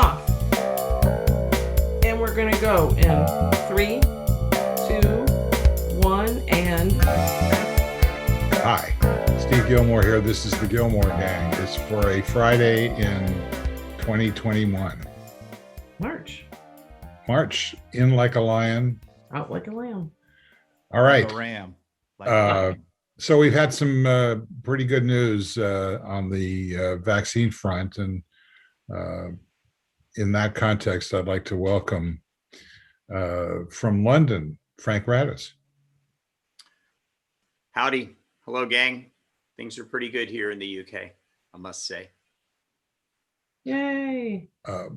off. And we're going to go in 3, 2, 1, and... Hi, Steve Gillmor here. This is the Gillmor Gang. It's for a Friday in 2021. March, in like a lion. Out like a lamb. All right. Like a ram. Like a ram. So we've had some pretty good news on the vaccine front. And in that context, I'd like to welcome from London, Frank Radice. Howdy. Hello, gang. Things are pretty good here in the UK, I must say. Yay.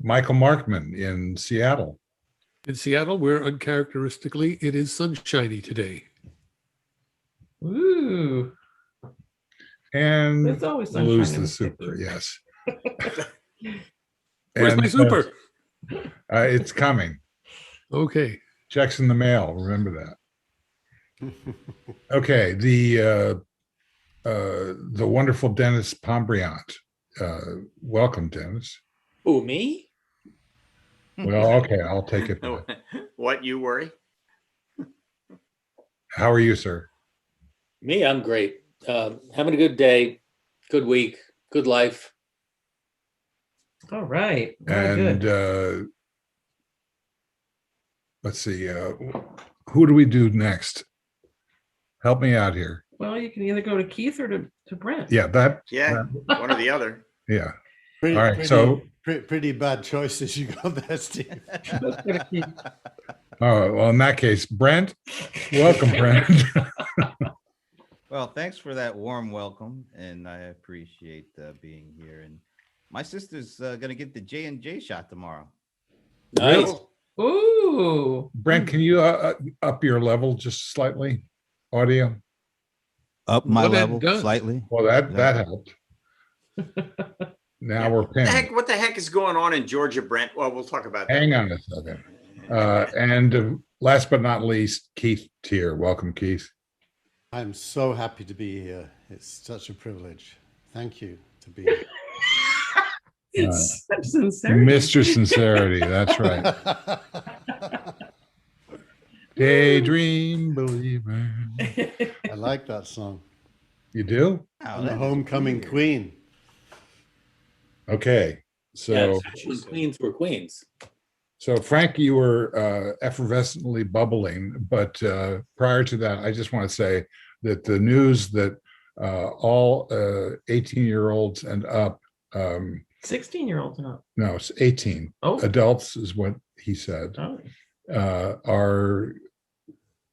Michael Markman in Seattle. In Seattle, where uncharacteristically it is sunshiny today. Ooh. And It's always lose sunshiny. the super, yes. Where's my super? It's coming. Okay. Checks in the mail. Remember that. Okay. The wonderful Denis Pombriant. Welcome, Denis. Who, me? Well, okay, I'll take it back. What, you worry? How are you, sir? Me, I'm great. Having a good day, good week, good life. All right. Very And good. let's see, who do we do next? Help me out here. Well, you can either go to Keith or to Brent. Yeah, Yeah, one or the other. yeah. Pretty, All right, pretty, so pretty bad choices you got there, Steve. Let's go to Keith. well, in that case, Brent, welcome, Brent. Well, thanks for that warm welcome, and I appreciate being here. And my sister's gonna get the J&J shot tomorrow. Nice. Ooh. Brent, can you up your level just slightly? Audio. Up my Well, that level does. slightly. Well, that helped. Now we're pinned. What the heck is going on in Georgia, Brent? Well, we'll talk about that. Hang on a second. And last but not least, Keith Teare. Welcome, Keith. I'm so happy to be here. It's such a privilege. Thank you to be here. It's such sincerity. Mr. Sincerity. That's right. Daydream believer. I like that song. You do? Oh, I'm the that is homecoming weird. queen. Okay. So, When queens were queens. so Frank, you were effervescently bubbling, but prior to that, I just want to say that the news that all 18-year-olds and up, 16-year-olds and up. no, it's 18 Oh. adults is what he said, Oh. are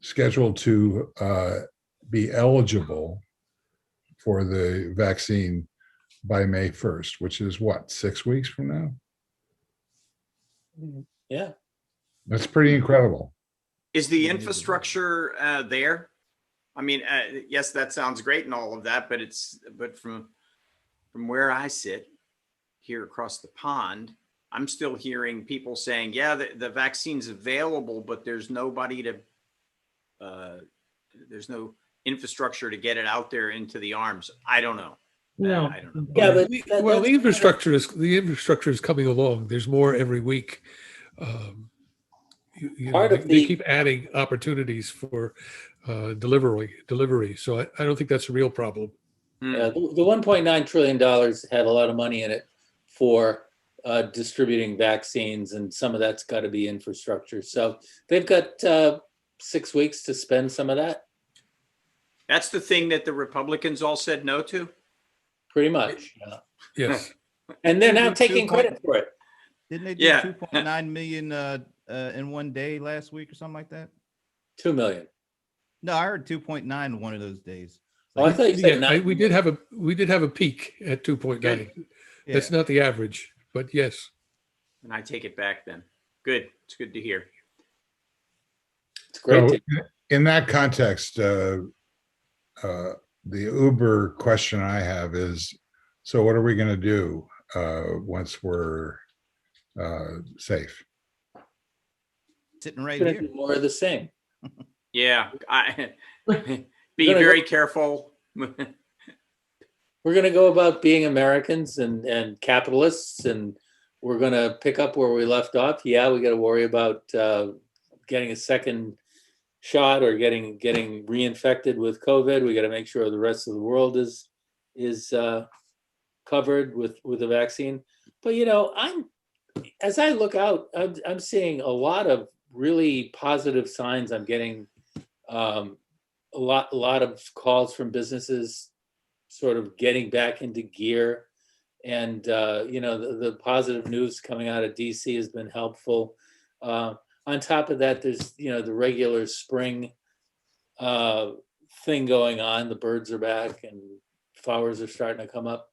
scheduled to be eligible for the vaccine by May 1st, which is what, 6 weeks from now? Yeah. That's pretty incredible. Is the infrastructure there? I mean, yes, that sounds great and all of that, but from where I sit here across the pond, I'm still hearing people saying, yeah, the vaccine's available, but there's nobody to, there's no infrastructure to get it out there into the arms. I don't know. No. I don't know. Yeah, but Well, the infrastructure is coming along. There's more every week. Part of they the- keep adding opportunities for delivery. So I don't think that's a real problem. the $1.9 trillion had a lot of money in it for distributing vaccines, and some of that's got to be infrastructure. So they've got 6 weeks to spend some of that, That's the thing that the Republicans all said no to. pretty much. Yes. And they're now Two taking point- credit for it. Didn't they do Yeah. 2.9 million in one day last week or something like that? 2 million. No, I heard 2.9 one of those days. Oh, I thought you said Yeah, nine. we did have a peak at 2.9. Yeah. That's not the average, but yes. And I take it back then. Good. It's good to hear. It's great. So in that context, the Uber question I have is, so what are we going to do once we're safe? Sitting right Gonna here. do more of the same. Yeah. Be Gonna very careful. We're going to go about being Americans and capitalists and we're going to pick up where we left off. Yeah, we got to worry about getting a second shot or getting reinfected with COVID. We got to make sure the rest of the world is covered with the vaccine. But as I look out, I'm seeing a lot of really positive signs. I'm getting a lot of calls from businesses sort of getting back into gear. And, the positive news coming out of DC has been helpful. On top of that, there's, the regular spring thing going on. The birds are back and flowers are starting to come up.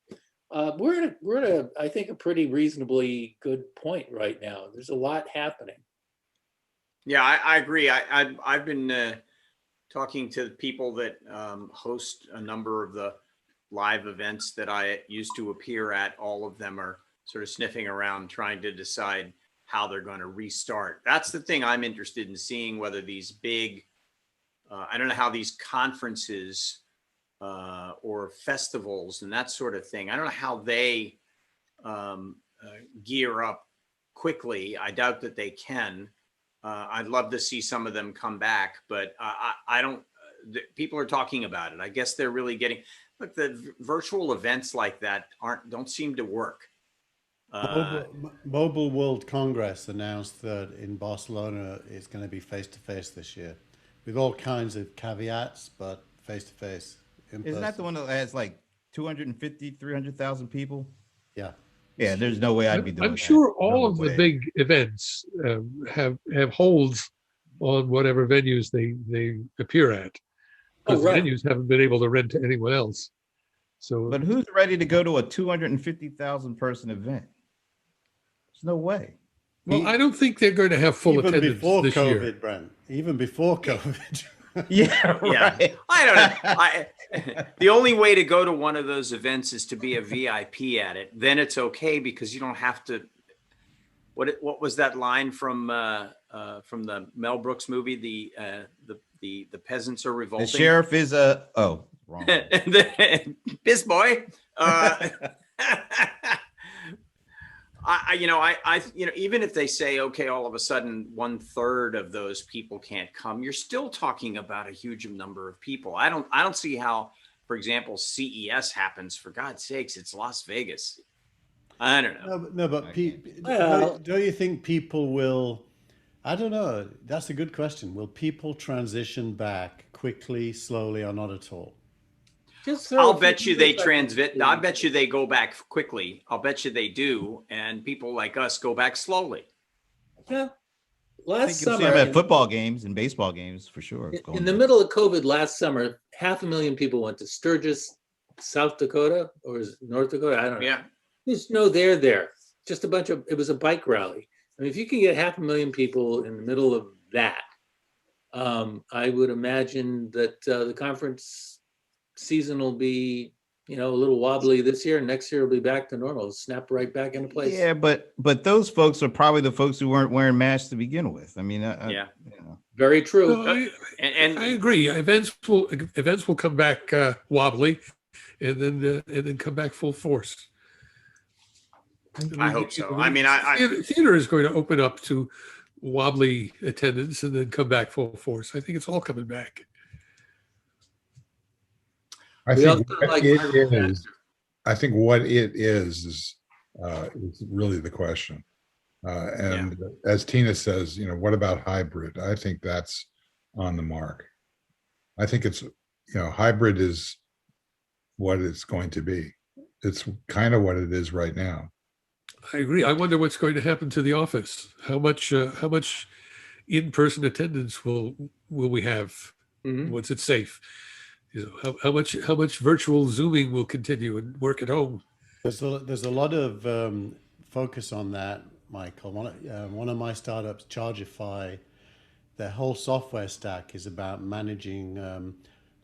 We're at a, I think, a pretty reasonably good point right now. There's a lot happening. Yeah, I agree. I've been talking to people that host a number of the live events that I used to appear at. All of them are sort of sniffing around, trying to decide how they're going to restart. That's the thing I'm interested in seeing, whether these big, I don't know how these conferences or festivals and that sort of thing, I don't know how they gear up quickly. I doubt that they can. I'd love to see some of them come back, but I don't, people are talking about it. I guess they're really getting, look, the virtual events like that don't seem to work. Mobile World Congress announced that in Barcelona it's going to be face-to-face this year with all kinds of caveats, but face-to-face. Isn't that the one that has like 250, 300,000 people? Yeah. Yeah, there's no way I'd be doing that. I'm sure all No of way. the big events have holds on whatever venues they appear at, because right. the venues haven't been able to rent to anyone else. So, But who's ready to go to a 250,000 person event? There's no way. well, I don't think they're going to have full Even attendance before this COVID, year. Brent. Even before COVID. Yeah, Yeah. right. I don't know. The only way to go to one of those events is to be a VIP at it. Then it's okay because you don't have to. What was that line from the Mel Brooks movie? The peasants are revolting. The sheriff is wrong. Biz boy. Even if they say, okay, all of a sudden 1/3 of those people can't come, you're still talking about a huge number of people. I don't see how, for example, CES happens. For God's sakes, it's Las Vegas. I don't know. No, but Well- don't you think people will? I don't know. That's a good question. Will people transition back quickly, slowly, or not at all? I'll bet you they I bet you they go back quickly. I'll bet you they do, and people like us go back slowly. Yeah. I Last think you'll see summer, them at football games and baseball games for sure. in the middle of COVID last summer, 500,000 people went to Sturgis, South Dakota, or is it North Dakota? I don't know. Yeah. There's no there. Just it was a bike rally. I mean, if you can get 500,000 people in the middle of that, I would imagine that the conference season will be, a little wobbly this year. Next year will be back to normal. Snap right back into place. Yeah, but those folks are probably the folks who weren't wearing masks to begin with. I mean, Yeah. Very true. No, And I agree. Events will come back wobbly, and then come back full force. I hope so. I mean, theater is going to open up to wobbly attendance and then come back full force. I think it's all coming back. I We think also what like it Markman is. I think what it is really the question. And as Tina says, what about hybrid? I think that's on the mark. I think it's, hybrid is what it's going to be. It's kind of what it is right now. I agree. I wonder what's going to happen to the office. How much in-person attendance will we have once it's safe? How much virtual Zooming will continue and work at home? There's a lot of focus on that, Michael. One of my startups, Chargify, their whole software stack is about managing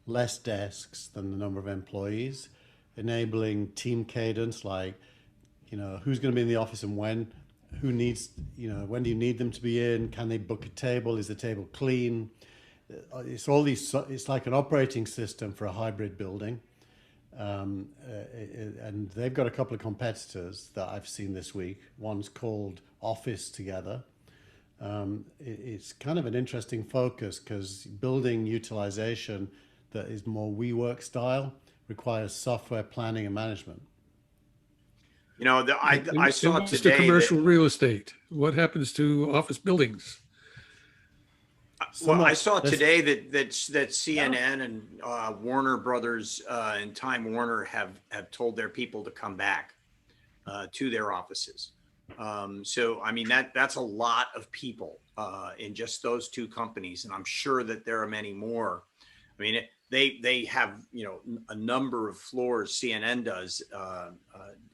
less desks than the number of employees, enabling team cadence, like, who's going to be in the office and when, who needs, when do you need them to be in? Can they book a table? Is the table clean? It's all these, it's like an operating system for a hybrid building. And they've got a couple of competitors that I've seen this week. One's called Office Together. It's kind of an interesting focus because building utilization that is more WeWork style requires software planning and management. You know, I saw It's today commercial that, real estate. What happens to office buildings? well, I saw today that CNN and Warner Brothers and Time Warner have told their people to come back to their offices. So I mean that's a lot of people in just those two companies, and I'm sure that there are many more. I mean, they have, you know, a number of floors. CNN does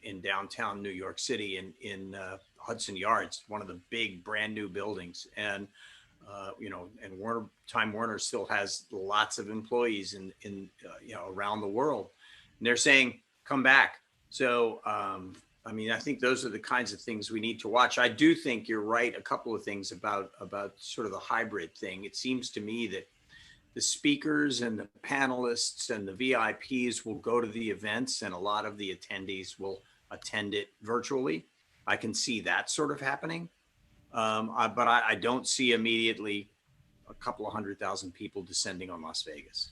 in downtown New York City in Hudson Yards, one of the big brand new buildings, and you know, and Time Warner still has lots of employees in you know, around the world, and they're saying come back. So I mean, I think those are the kinds of things we need to watch. I do think you're right. A couple of things about sort of the hybrid thing. It seems to me that the speakers and the panelists and the VIPs will go to the events, and a lot of the attendees will attend it virtually. I can see that sort of happening. But I don't see immediately a couple of 100,000 people descending on Las Vegas.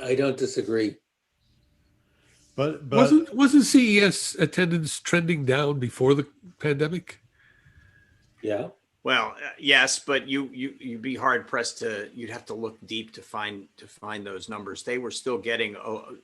I don't disagree. But wasn't CES attendance trending down before the pandemic? Yeah. Well, yes, but you'd be hard pressed to. You'd have to look deep to find those numbers. They were still getting,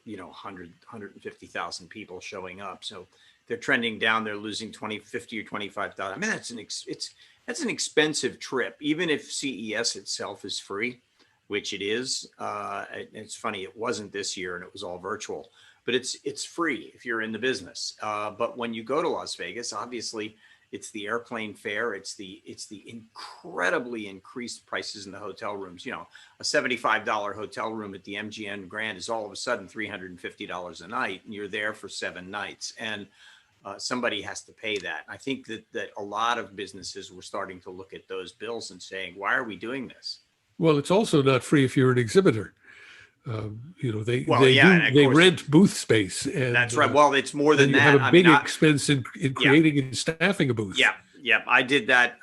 you know, 150,000 people showing up. So they're trending down. They're losing 50 or 25,000. I mean, that's an expensive trip. Even if CES itself is free, which it is. It's funny, it wasn't this year, and it was all virtual. But it's free if you're in the business. But when you go to Las Vegas, obviously, it's the airplane fare. It's the incredibly increased prices in the hotel rooms. You know, a $75 hotel room at the MGM Grand is all of a sudden $350 a night, and you're there for 7 nights. And somebody has to pay that. I think that a lot of businesses were starting to look at those bills and saying, "Why are we doing this?" Well, it's also not free if you're an exhibitor. You know, they rent booth space, and that's right. Well, it's more than you that. have a big expense in creating and staffing a booth. Yeah. I did that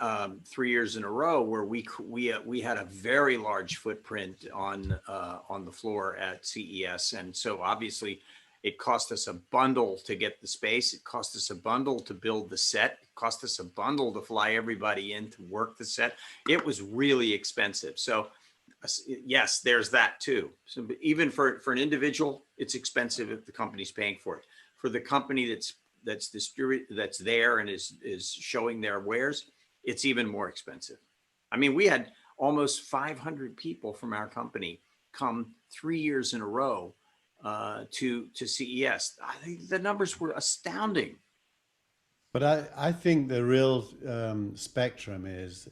3 years in a row, where we had a very large footprint on the floor at CES, and so obviously it cost us a bundle to get the space. It cost us a bundle to build the set. It cost us a bundle to fly everybody in to work the set. It was really expensive. So yes, there's that too. So even for an individual, it's expensive if the company's paying for it. For the company that's there and is showing their wares, it's even more expensive. I mean, we had almost 500 people from our company come 3 years in a row to CES. I think the numbers were astounding. But I think the real spectrum is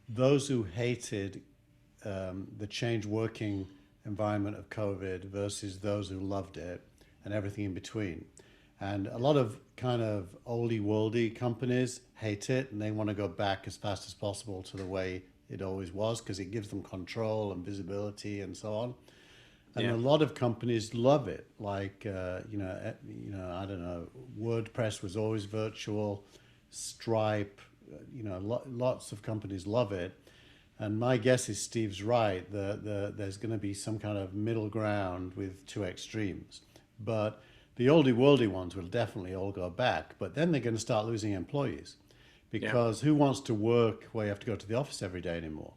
those who hated the change working environment of COVID versus those who loved it, and everything in between. And a lot of kind of oldie worldy companies hate it, and they want to go back as fast as possible to the way it always was, because it gives them control and visibility and so on. And a lot of companies love it. Like you know, I don't know, WordPress was always virtual, Stripe, you know, lots of companies love it. And my guess is Steve's right. There's going to be some kind of middle ground with two extremes. But the oldie worldy ones will definitely all go back. But then they're going to start losing employees, because who wants to work where you have to go to the office every day anymore?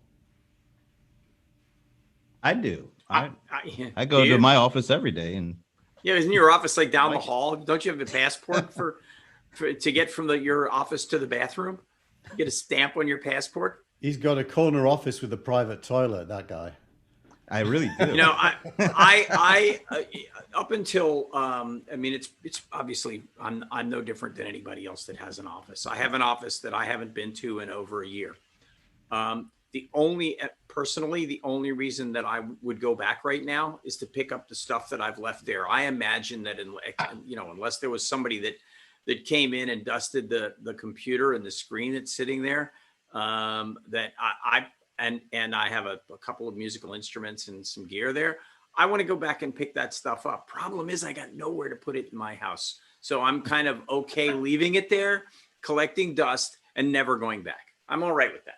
I do. I go to my office every day, and isn't your office like down the hall? Don't you have a passport for to get from your office to the bathroom? Get a stamp on your passport. He's got a corner office with a private toilet, that guy. I really do. You know, I up until I mean, it's obviously I'm no different than anybody else that has an office. I have an office that I haven't been to in over a year. The only reason that I would go back right now is to pick up the stuff that I've left there. I imagine that unless there was somebody that came in and dusted the computer and the screen that's sitting there. That I have a couple of musical instruments and some gear there. I want to go back and pick that stuff up. Problem is, I got nowhere to put it in my house. So I'm kind of okay leaving it there, collecting dust, and never going back. I'm all right with that.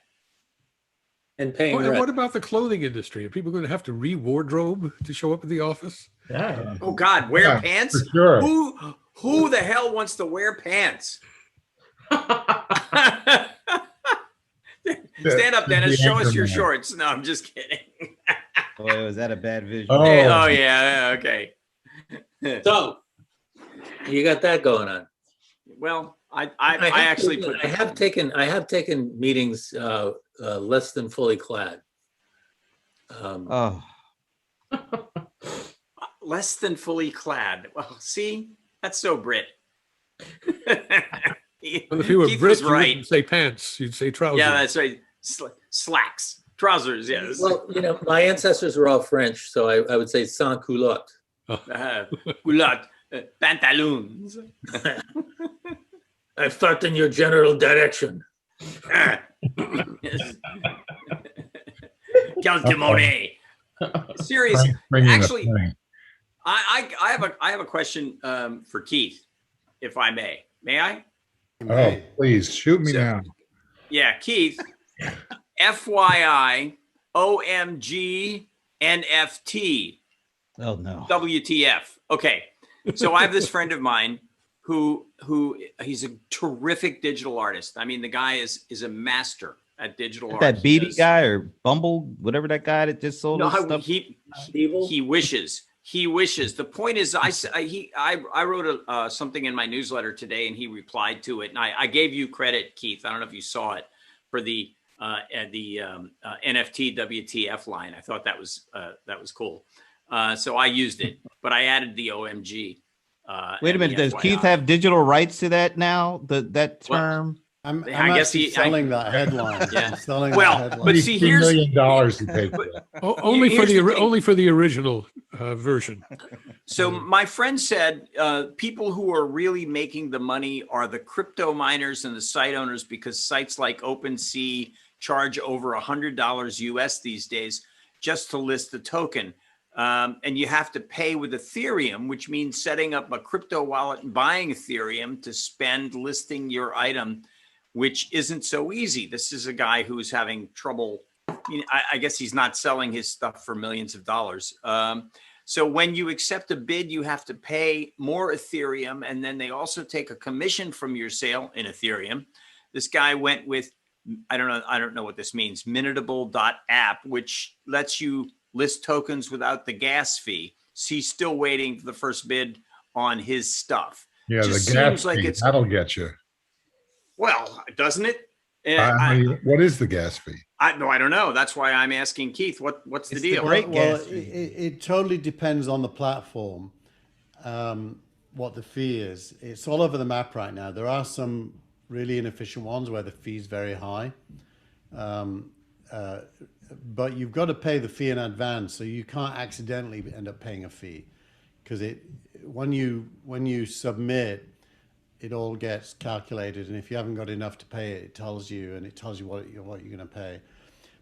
And paying And rent. what about the clothing industry? Are people going to have to re-wardrobe to show up at the office? Yeah. Oh God, wear Yeah, pants? for sure. Who the hell wants to wear pants? Stand up, Dennis. Show us your shorts. No, I'm just kidding. Boy, was that a bad vision? Oh. Oh yeah, okay. So you got that going on. Well, I actually put. I have taken meetings less than fully clad. Oh, Less than fully clad. Well, see, that's so Brit. Well, if you were Keith Brit, was you right. wouldn't say pants. You'd say trousers. Yeah, that's right. Slacks, trousers. Yes. Well, my ancestors were all French, so I would say sans culotte. Culotte, pantaloons. I fought in your general direction. Quelques monnaies. Seriously, Bringing the actually, thing. I have a question for Keith, if I may. May I? Oh, please shoot me So- down. Yeah, Keith. FYI, OMG, NFT, oh no. WTF. Okay, so I have this friend of mine who he's a terrific digital artist. I mean, the guy is a master at digital art. That He Beatty does- guy or Bumble, whatever that guy that just sold us No, stuff. he wishes. He wishes. The point is, I wrote something in my newsletter today, and he replied to it. And I gave you credit, Keith. I don't know if you saw it for the NFT WTF line. I thought that was cool. So I used it, but I added the OMG. Wait a and minute, the does FYI. Keith have digital rights to that now? That term? I'm I guess actually selling that headline. Yeah. I'm selling Well, that headline. but see, $33 here's million he paid for that. Only for Here's the the thing. only for the original version. So my friend said people who are really making the money are the crypto miners and the site owners, because sites like OpenSea charge over $100 US these days just to list the token. And you have to pay with Ethereum, which means setting up a crypto wallet and buying Ethereum to spend listing your item, which isn't so easy. This is a guy who's having trouble. I guess he's not selling his stuff for millions of dollars. So when you accept a bid, you have to pay more Ethereum, and then they also take a commission from your sale in Ethereum. This guy went with, I don't know what this means, Minutable.app, which lets you list tokens without the gas fee. So he's still waiting for the first bid on his stuff. Yeah, Just the gas seems like fee, it's- that'll get you. Well, doesn't it? I mean, what is the gas fee? I don't know. That's why I'm asking Keith, what's the It's the deal? great Well, gas fee. it totally depends on the platform, what the fee is. It's all over the map right now. There are some really inefficient ones where the fee is very high, but you've got to pay the fee in advance, so you can't accidentally end up paying a fee, because when you submit, it all gets calculated, and if you haven't got enough to pay it, it tells you what you're going to pay.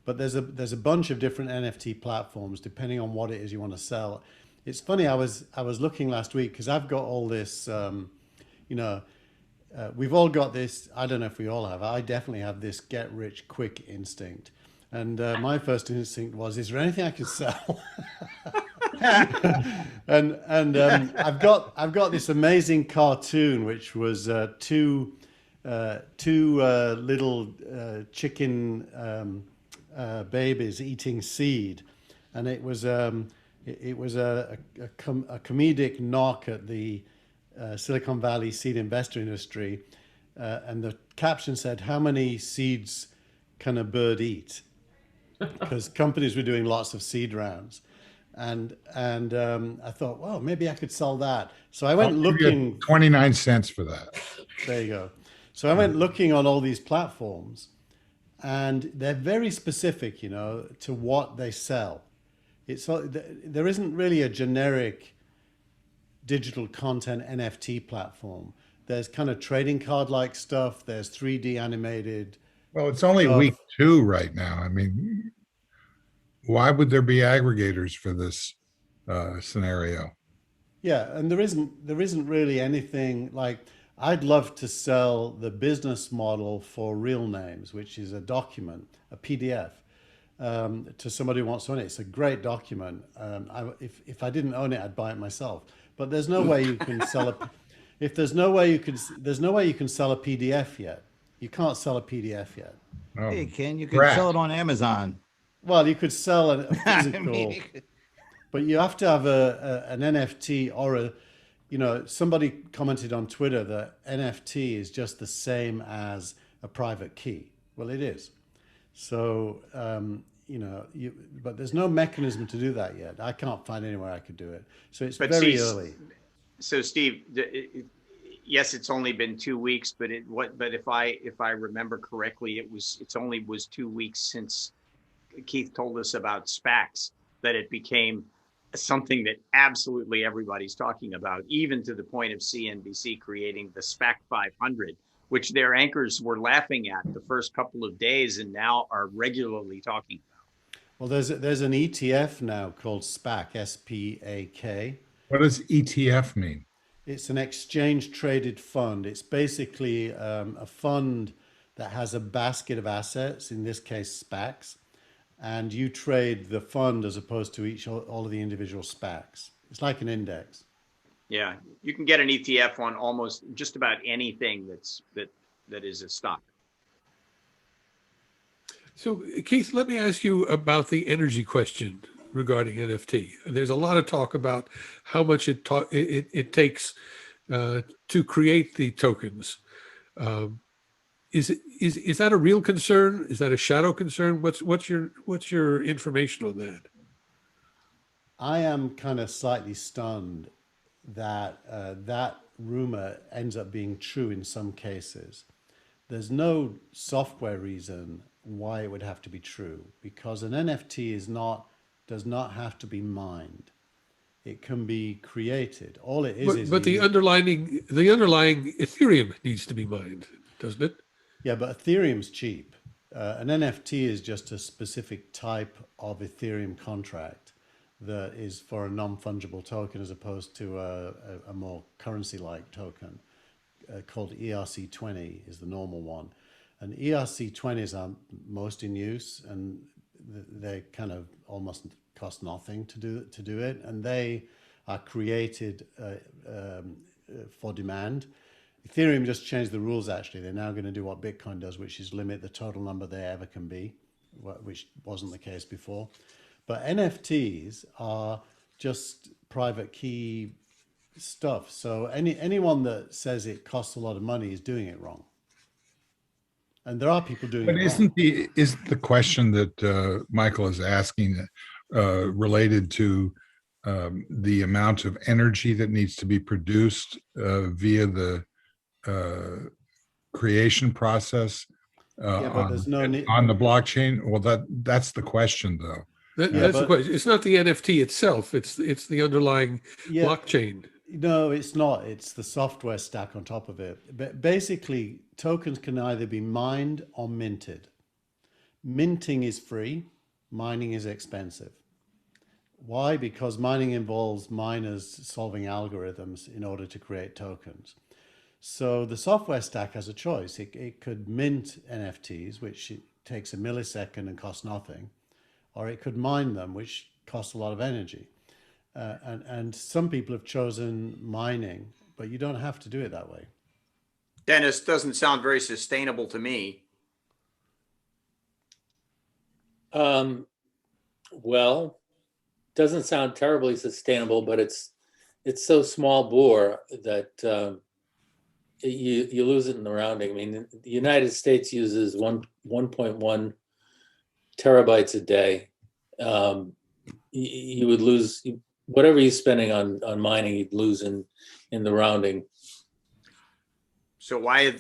But there's a bunch of different NFT platforms depending on what it is you want to sell. It's funny, I was looking last week because I've got all this, we've all got this. I don't know if we all have. I definitely have this get rich quick instinct, and my first instinct was, is there anything I can sell? and I've got this amazing cartoon which was two little chicken babies eating seed, and it was a comedic knock at the Silicon Valley seed investor industry, and the caption said, "How many seeds can a bird eat?" Because companies were doing lots of seed rounds. And I thought, well, maybe I could sell that. So I went I'll give you looking. 29 cents for that. There you go. So I went looking on all these platforms, and they're very specific, to what they sell. There isn't really a generic digital content NFT platform. There's kind of trading card-like stuff. There's 3D animated. Well, it's only week 2 right now. I mean, why would there be aggregators for this scenario. Yeah, and there isn't really anything like I'd love to sell the business model for real names, which is a document, a PDF, to somebody who wants to own it. It's a great document. If I didn't own it, I'd buy it myself. But there's no way you can sell a if there's no way you can sell a PDF yet. You can't sell a PDF yet. Oh, Hey, Ken, you can Brent. sell it on Amazon. Well, you could sell a I physical, mean, but you have to have an NFT or a, somebody commented on Twitter that NFT is just the same as a private key. Well, it is. So, but there's no mechanism to do that yet. I can't find anywhere I could do it. So it's very early. So Steve, yes, it's only been 2 weeks, but if I remember correctly, it's only 2 weeks since Keith told us about SPACs that it became something that absolutely everybody's talking about, even to the point of CNBC creating the SPAC 500, which their anchors were laughing at the first couple of days and now are regularly talking about. Well, there's an ETF now called SPAC, SPAK. What does ETF mean? It's an exchange traded fund. It's basically a fund that has a basket of assets, in this case SPACs, and you trade the fund as opposed to all of the individual SPACs. It's like an index. Yeah, you can get an ETF on almost just about anything that is a stock. So, Keith, let me ask you about the energy question regarding NFT. There's a lot of talk about how much it takes to create the tokens. Is that a real concern? Is that a shadow concern? What's your information on that? I am kind of slightly stunned that that rumor ends up being true in some cases. There's no software reason why it would have to be true, because an NFT does not have to be mined. It can be created. All it is But the underlying Ethereum needs to be mined, doesn't it? Yeah, but Ethereum's cheap. An NFT is just a specific type of Ethereum contract that is for a non-fungible token as opposed to a more currency-like token called ERC20 is the normal one. And ERC20s are most in use, and they kind of almost cost nothing to do it, and they are created for demand. Ethereum just changed the rules. Actually, they're now going to do what Bitcoin does, which is limit the total number they ever can be, which wasn't the case before. But NFTs are just private key stuff. So anyone that says it costs a lot of money is doing it wrong. And there are people doing it wrong. Isn't the question that Michael is asking related to the amount of energy that needs to be produced via the creation process but there's no on the blockchain? Well, that's the question, though. That's the question. It's not the NFT itself. It's the underlying blockchain. No, it's not. It's the software stack on top of it. But basically, tokens can either be mined or minted. Minting is free. Mining is expensive. Why? Because mining involves miners solving algorithms in order to create tokens. So the software stack has a choice. It could mint NFTs, which takes a millisecond and costs nothing, or it could mine them, which costs a lot of energy. And some people have chosen mining, but you don't have to do it that way. Denis, doesn't sound very sustainable to me. Well, doesn't sound terribly sustainable, but it's so small bore that you lose it in the rounding. I mean, the United States uses 1.1 terabytes a day. You would lose whatever you're spending on mining. You'd lose in the rounding. So why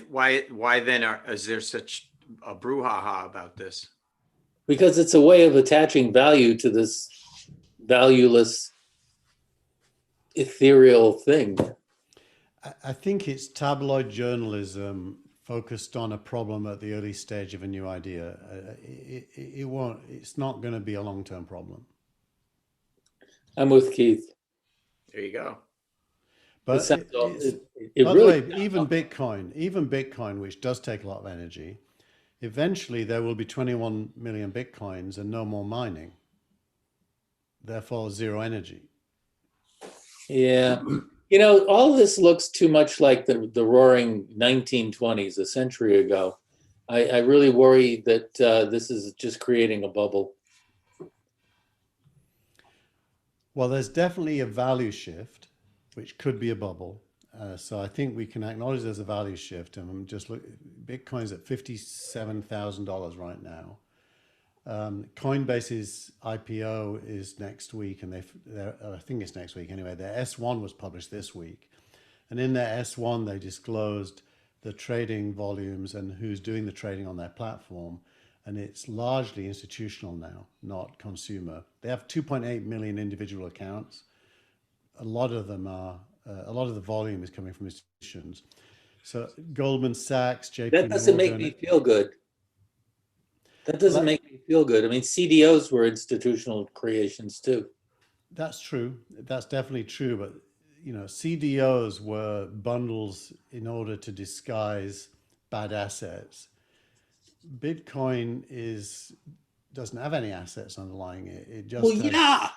then is there such a brouhaha about this? Because it's a way of attaching value to this valueless, ethereal thing. I think it's tabloid journalism focused on a problem at the early stage of a new idea. It's not going to be a long-term problem. I'm with Keith. There you go. But It by the really, way, even Bitcoin, which does take a lot of energy, eventually there will be 21 million Bitcoins and no more mining. Therefore, zero energy. yeah. You know, all this looks too much like the roaring 1920s, a century ago. I really worry that this is just creating a bubble. Well, there's definitely a value shift, which could be a bubble. So I think we can acknowledge there's a value shift. And I'm just look, Bitcoin's at $57,000 right now. Coinbase's IPO is next week, and I think it's next week anyway. Their S1 was published this week, and in their S1 they disclosed the trading volumes and who's doing the trading on their platform, and it's largely institutional now, not consumer. They have 2.8 million individual accounts. A lot of them are. A lot of the volume is coming from institutions. So Goldman Sachs, JP That doesn't make me feel good. That doesn't make me feel good. I mean, CDOs were institutional creations too. That's true. That's definitely true. But, you know, CDOs were bundles in order to disguise bad assets. Bitcoin doesn't have any assets underlying it. It just Well, has, yeah.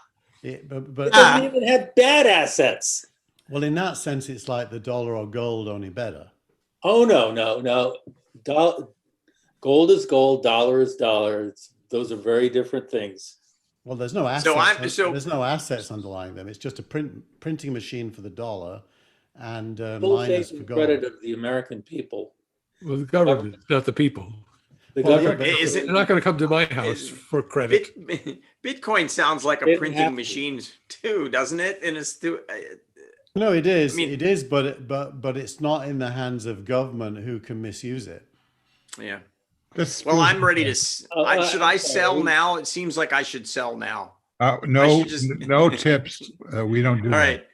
but It doesn't even have bad assets. well, in that sense, it's like the dollar or gold, only better. Oh no. Gold is gold, dollar is dollar. Those are very different things. Well, there's no assets. So There's no assets underlying them. It's just a printing machine for the dollar, and Full miners faith for and gold. credit of the American people. Well, the government, not the people. The Well, yeah, government. Is They're it not going to come to my house for credit. Bitcoin sounds like They a don't printing have to. machine too, doesn't it? And it's No, it is. I mean- It is, but it's not in the hands of government who can misuse it. yeah. This Well, feels- I'm ready to. Should I I'm sell sorry. now? It seems like I should sell now. no, should just- no tips. We don't do All that. right.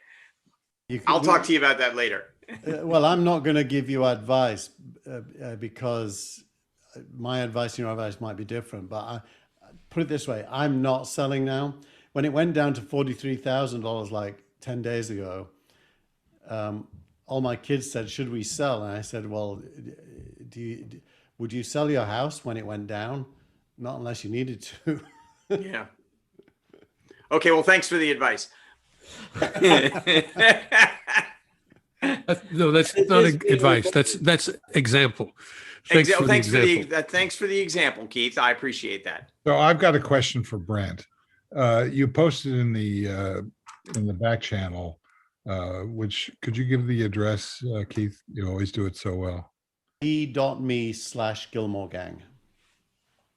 You can, I'll talk to you about that later. Well, I'm not going to give you advice because my advice and your advice might be different. But I put it this way: I'm not selling now. When it went down to $43,000 like 10 days ago, all my kids said, "Should we sell?" And I said, "Well, would you sell your house when it went down? Not unless you needed to." Yeah. Okay. Well, thanks for the advice. No, that's not advice. That's example. Thanks for the example. Thanks for the example, Keith. I appreciate that. So I've got a question for Brent. You posted in the back channel, which could you give the address, Keith? You always do it so well. t.me/Gillmor gang.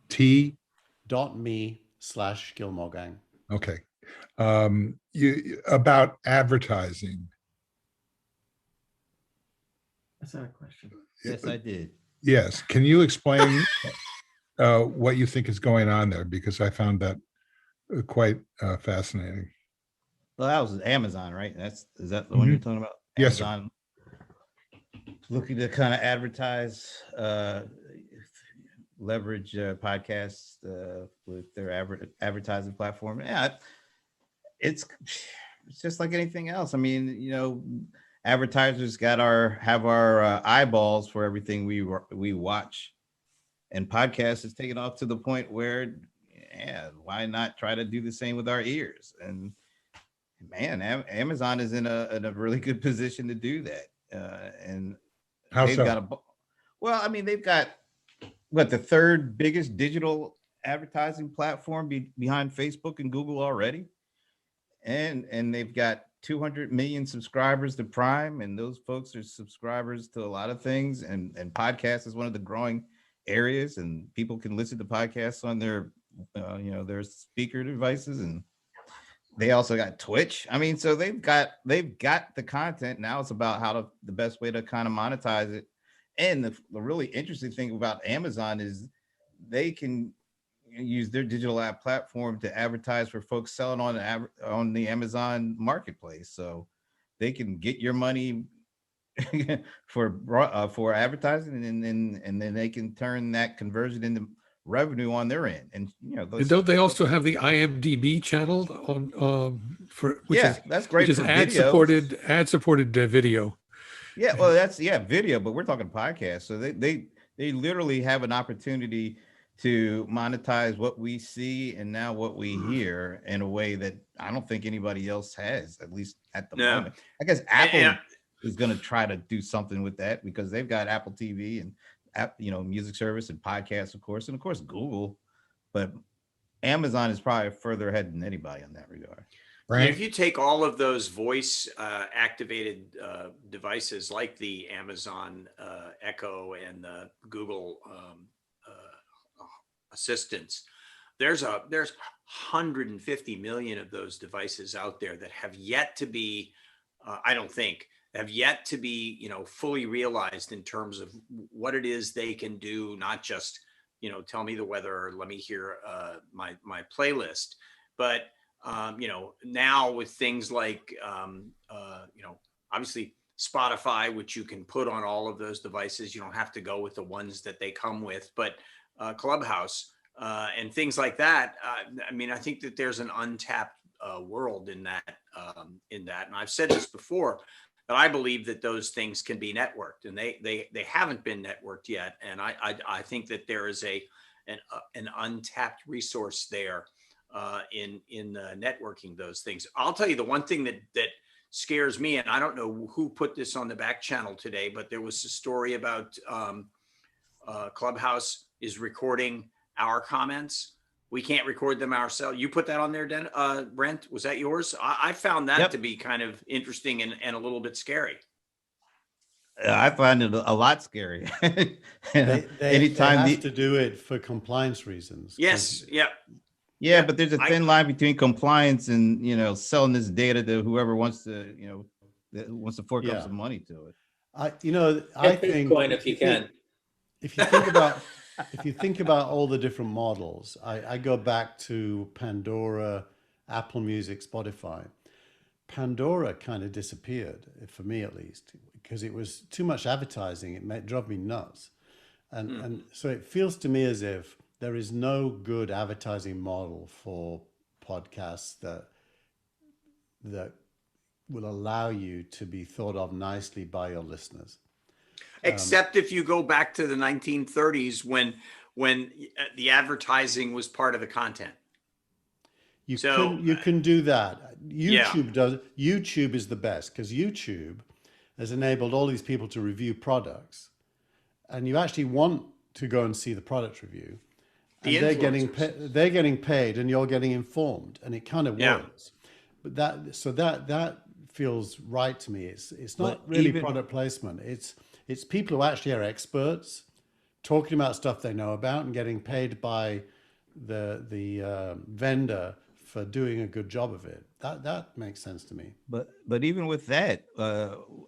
T.me/Gillmor gang. Okay. You about advertising. That's not a question. Yes, I did. Yes. Can you explain what you think is going on there? Because I found that quite fascinating. Well, that was Amazon, right? Is that the one you're talking about? Yes, sir. Amazon looking to kind of advertise, leverage podcasts with their advertising platform. Yeah, it's just like anything else. I mean, you know, advertisers have our eyeballs for everything we watch, and podcasts is taken off to the point where, yeah, why not try to do the same with our ears? And man, Amazon is in a really good position to do that. And how they've so? They've got the third biggest digital advertising platform behind Facebook and Google already, and they've got 200 million subscribers to Prime, and those folks are subscribers to a lot of things, and podcasts is one of the growing areas, and people can listen to podcasts on their their speaker devices, and they also got Twitch. I mean, so they've got the content. Now it's about the best way to kind of monetize it. And the really interesting thing about Amazon is they can use their digital ad platform to advertise for folks selling on the Amazon marketplace. So they can get your money for advertising, and then they can turn that conversion into revenue on their end. And And don't they also have the IMDb channel on which is that's great for ad video. supported video. Yeah, well, that's video, but we're talking podcasts. So they literally have an opportunity to monetize what we see and now what we hear in a way that I don't think anybody else has, at least at the moment. I guess Apple is going to try to do something with that because they've got Apple TV and music service and podcasts, of course, and of course Google, but Amazon is probably further ahead than anybody in that regard. Right. If you take all of those voice activated devices like the Amazon Echo and the Google assistants, there's 150 million of those devices out there that have yet to be, fully realized in terms of what it is they can do, not just, tell me the weather or let me hear my playlist, but now with things like, obviously Spotify, which you can put on all of those devices, you don't have to go with the ones that they come with, but Clubhouse and things like that. I think that there's an untapped world in that. And I've said this before, that I believe that those things can be networked, and they haven't been networked yet. And I think that there is an untapped resource there in networking those things. I'll tell you the one thing that scares me, and I don't know who put this on the back channel today, but there was a story about Clubhouse is recording our comments. We can't record them ourselves. You put that on there, Brent? Was that yours? I found that to be kind of interesting and a little bit scary. I find it a lot scary. They have to do it for compliance reasons. Yes. Yeah. Yeah, but there's a thin line between compliance and selling this data to whoever wants to fork up some money to it. I think Bitcoin if you can. If you think about all the different models, I go back to Pandora, Apple Music, Spotify. Pandora kind of disappeared, for me at least, because it was too much advertising. It drove me nuts. And so it feels to me as if there is no good advertising model for podcasts that will allow you to be thought of nicely by your listeners. Except if you go back to the 1930s when the advertising was part of the content. You can do that. YouTube is the best because YouTube has enabled all these people to review products, and you actually want to go and see the product review. And they're getting paid, and you're getting informed, and it kind of works. But that feels right to me. It's not really product placement. It's people who actually are experts talking about stuff they know about and getting paid by the vendor for doing a good job of it. That makes sense to me. But even with that,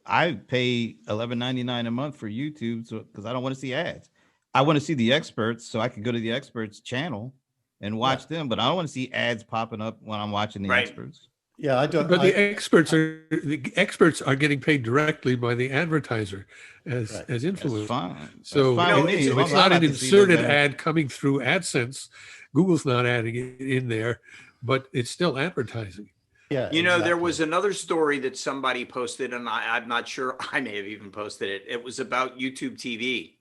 I pay $11.99 a month for YouTube because I don't want to see ads. I want to see the experts, so I can go to the experts channel and watch them. But I don't want to see ads popping up when I'm watching the experts. Yeah, I don't. But the experts are getting paid directly by the advertiser as influencers. That's fine. So it's not an inserted ad coming through AdSense. Google's not adding it in there, but it's still advertising. Yeah, there was another story that somebody posted, and I'm not sure, I may have even posted it. It was about YouTube TV.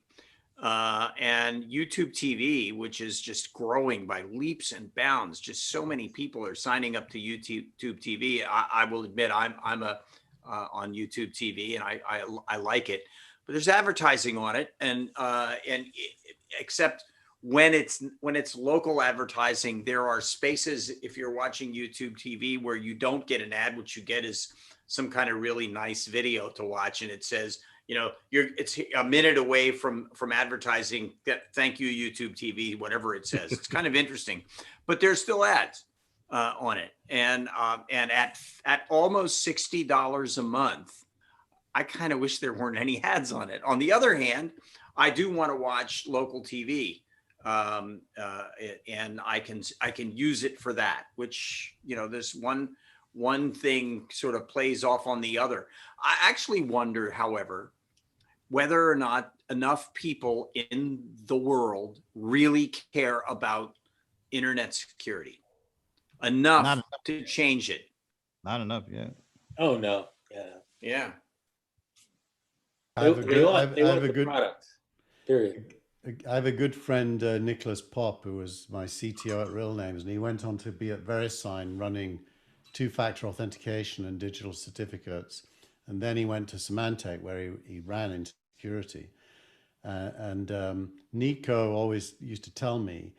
And YouTube TV, which is just growing by leaps and bounds. Just so many people are signing up to YouTube TV. I will admit I'm on YouTube TV, and I like it, but there's advertising on it, and except when it's local advertising, there are spaces if you're watching YouTube TV where you don't get an ad. What you get is some kind of really nice video to watch, and it says, it's a minute away from advertising. Thank you, YouTube TV, whatever it says. It's kind of interesting, but there's still ads on it. And at almost $60 a month, I kind of wish there weren't any ads on it. On the other hand, I do want to watch local TV, and I can use it for that. Which this one thing sort of plays off on the other. I actually wonder, however, whether or not enough people in the world really care about internet security enough Not to change it. Not enough yet. Oh, no, yeah. Yeah. I have a They good, I want, have, they I want have a the good, product, period. I have a good friend, Nicholas Pop, who was my CTO at Real Names, and he went on to be at VeriSign running two-factor authentication and digital certificates. And then he went to Symantec, where he ran into security. Nico always used to tell me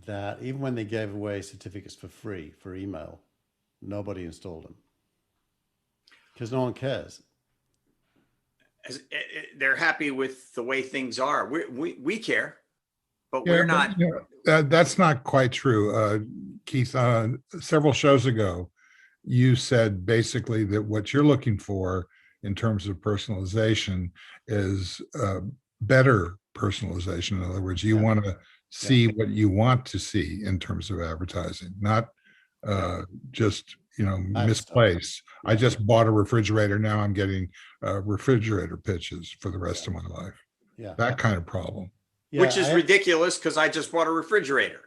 that even when they gave away certificates for free for email, nobody installed them because no one cares. They're happy with the way things are. We care, but Yeah, we're but, not. that's not quite true. Keith, several shows ago, you said basically that what you're looking for in terms of personalization is better personalization. In other words, you want to see what you want to see in terms of advertising, not just misplaced. I just bought a refrigerator. Now I'm getting refrigerator pitches for the rest of my life. Yeah, That kind of problem. Which is ridiculous because I just bought a refrigerator.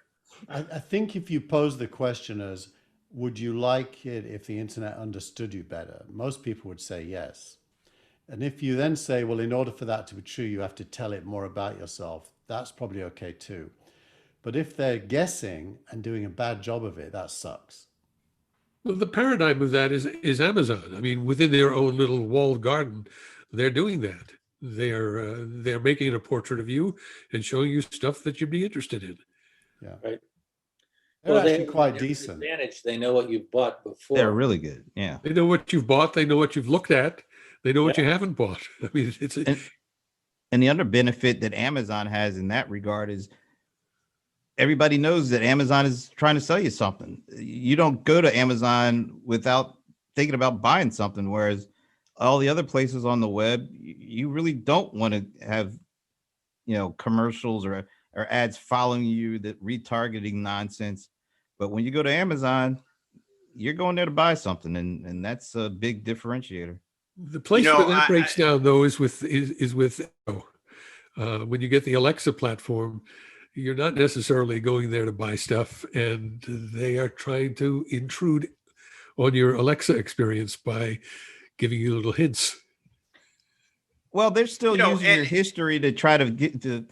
I think if you pose the question as, would you like it if the internet understood you better? Most people would say yes. And if you then say, well, in order for that to be true, you have to tell it more about yourself, that's probably okay too. But if they're guessing and doing a bad job of it, that sucks. Well, the paradigm of that is Amazon. I mean, within their own little walled garden, they're doing that. They're making a portrait of you and showing you stuff that you'd be interested in. Yeah. Right. They're Well, actually quite have an decent. advantage. They know what you've bought before. They're really good. Yeah. They know what you've bought. They know what you've looked at. They know what you haven't bought. I mean, it's And the other benefit that Amazon has in that regard is everybody knows that Amazon is trying to sell you something. You don't go to Amazon without thinking about buying something, whereas all the other places on the web, you really don't want to have, commercials or ads following you, that retargeting nonsense. But when you go to Amazon, you're going there to buy something, and that's a big differentiator. the place where that breaks down, though, is with when you get the Alexa platform. You're not necessarily going there to buy stuff, and they are trying to intrude on your Alexa experience by giving you little hints. Well, they're still using your history to try to get to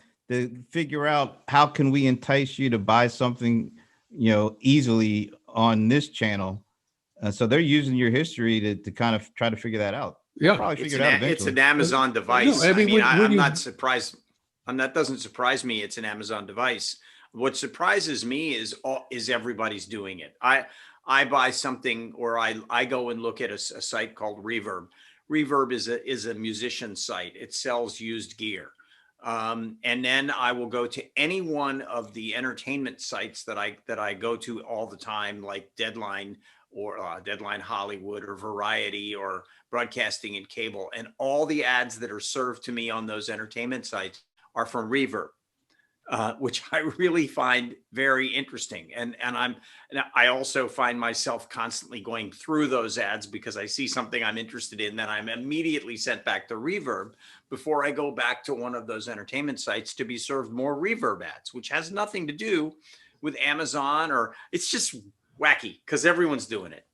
figure out how can we entice you to buy something, easily on this channel. So they're using your history to kind of try to figure that out. Yeah, probably figure it out eventually. It's an Amazon device. No, I mean, I'm not surprised. That doesn't surprise me. It's an Amazon device. What surprises me is everybody's doing it. I buy something, or I go and look at a site called Reverb. Reverb is a musician site. It sells used gear. And then I will go to any one of the entertainment sites that I go to all the time, like Deadline or Deadline Hollywood or Variety or Broadcasting and Cable. And all the ads that are served to me on those entertainment sites are from Reverb, which I really find very interesting. And I also find myself constantly going through those ads because I see something I'm interested in, then I'm immediately sent back to Reverb before I go back to one of those entertainment sites to be served more Reverb ads, which has nothing to do with Amazon, or it's just wacky because everyone's doing it.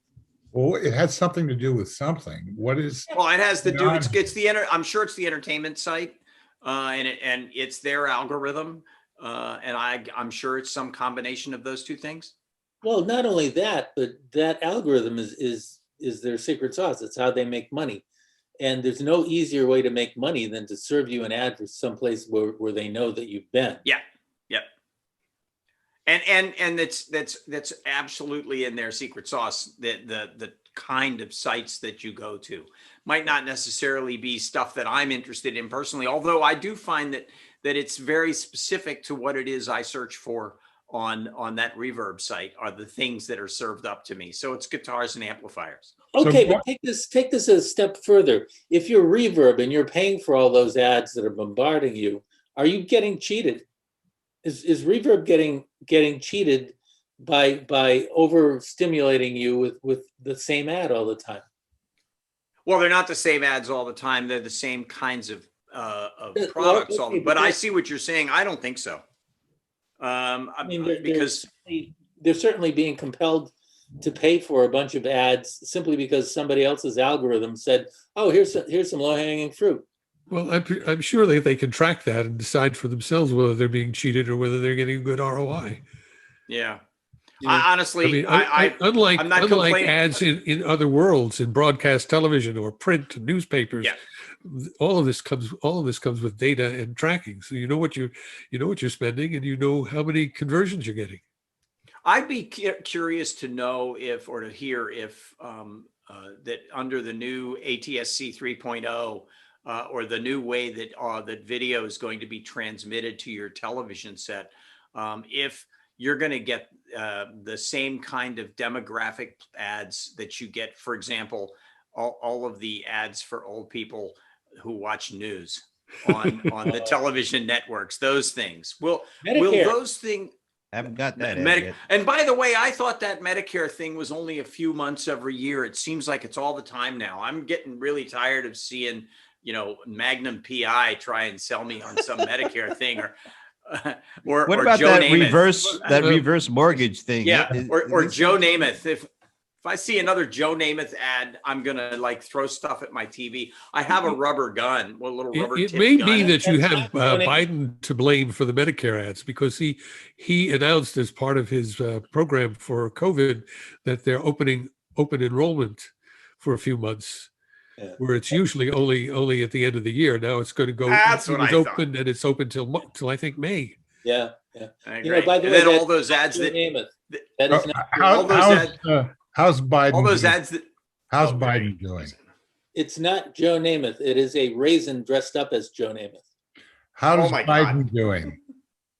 Well, it has something to do with something. What is? Well, it has to do. I'm sure it's the entertainment site. And it's their algorithm, and I'm sure it's some combination of those two things. Well, not only that, but that algorithm is their secret sauce. It's how they make money, and there's no easier way to make money than to serve you an ad for someplace where they know that you've been. Yeah, yep. And that's absolutely in their secret sauce. The kind of sites that you go to might not necessarily be stuff that I'm interested in personally, although I do find that it's very specific to what it is I search for on that Reverb site are the things that are served up to me. So it's guitars and amplifiers. Okay, but take this a step further. If you're Reverb and you're paying for all those ads that are bombarding you, are you getting cheated? Is Reverb getting cheated by overstimulating you with the same ad all the time? Well, they're not the same ads all the time. They're the same kinds of of Well, products. okay, But I there's- see what you're saying. I don't think so. I mean, Because they're certainly being compelled to pay for a bunch of ads simply because somebody else's algorithm said, "Oh, here's some low-hanging fruit." Well, I'm sure that they can track that and decide for themselves whether they're being cheated or whether they're getting good ROI. yeah, You know, I honestly, mean, I'm not unlike complaining. ads in other worlds, in broadcast television or print newspapers, Yeah. all of this comes with data and tracking. So you know what you're spending, and you know how many conversions you're getting. I'd be curious to know if, or to hear if, that under the new ATSC 3.0, or the new way that video is going to be transmitted to your television set, if you're going to get the same kind of demographic ads that you get, for example, all of the ads for old people who watch news on the television networks, those things. Will Medicare. those things? Haven't got that yet. And by the way, I thought that Medicare thing was only a few months every year. It seems like it's all the time now. I'm getting really tired of seeing, Magnum PI try and sell me on some Medicare thing, or What or about Joe that Namath. reverse mortgage thing? Yeah, or Is this Joe something- Namath. If I see another Joe Namath ad, I'm gonna throw stuff at my TV. I have a rubber gun, a little rubber It tip may gun. be that you That's have not funny. Biden to blame for the Medicare ads, because he announced as part of his program for COVID that they're opening open enrollment for a few months, Yeah. where it's usually only at the end of the year. Now it's going to go. That's it what was I thought. open, and it's open till I think May. Yeah. I You know, agree. by the And way, then all that's those not ads Joe that Namath. that- That is not. all those How's Biden? all those doing? ads that How's oh, Biden doing? It's not Joe Namath. It is a raisin dressed up as Joe Namath. How's my Biden God. doing?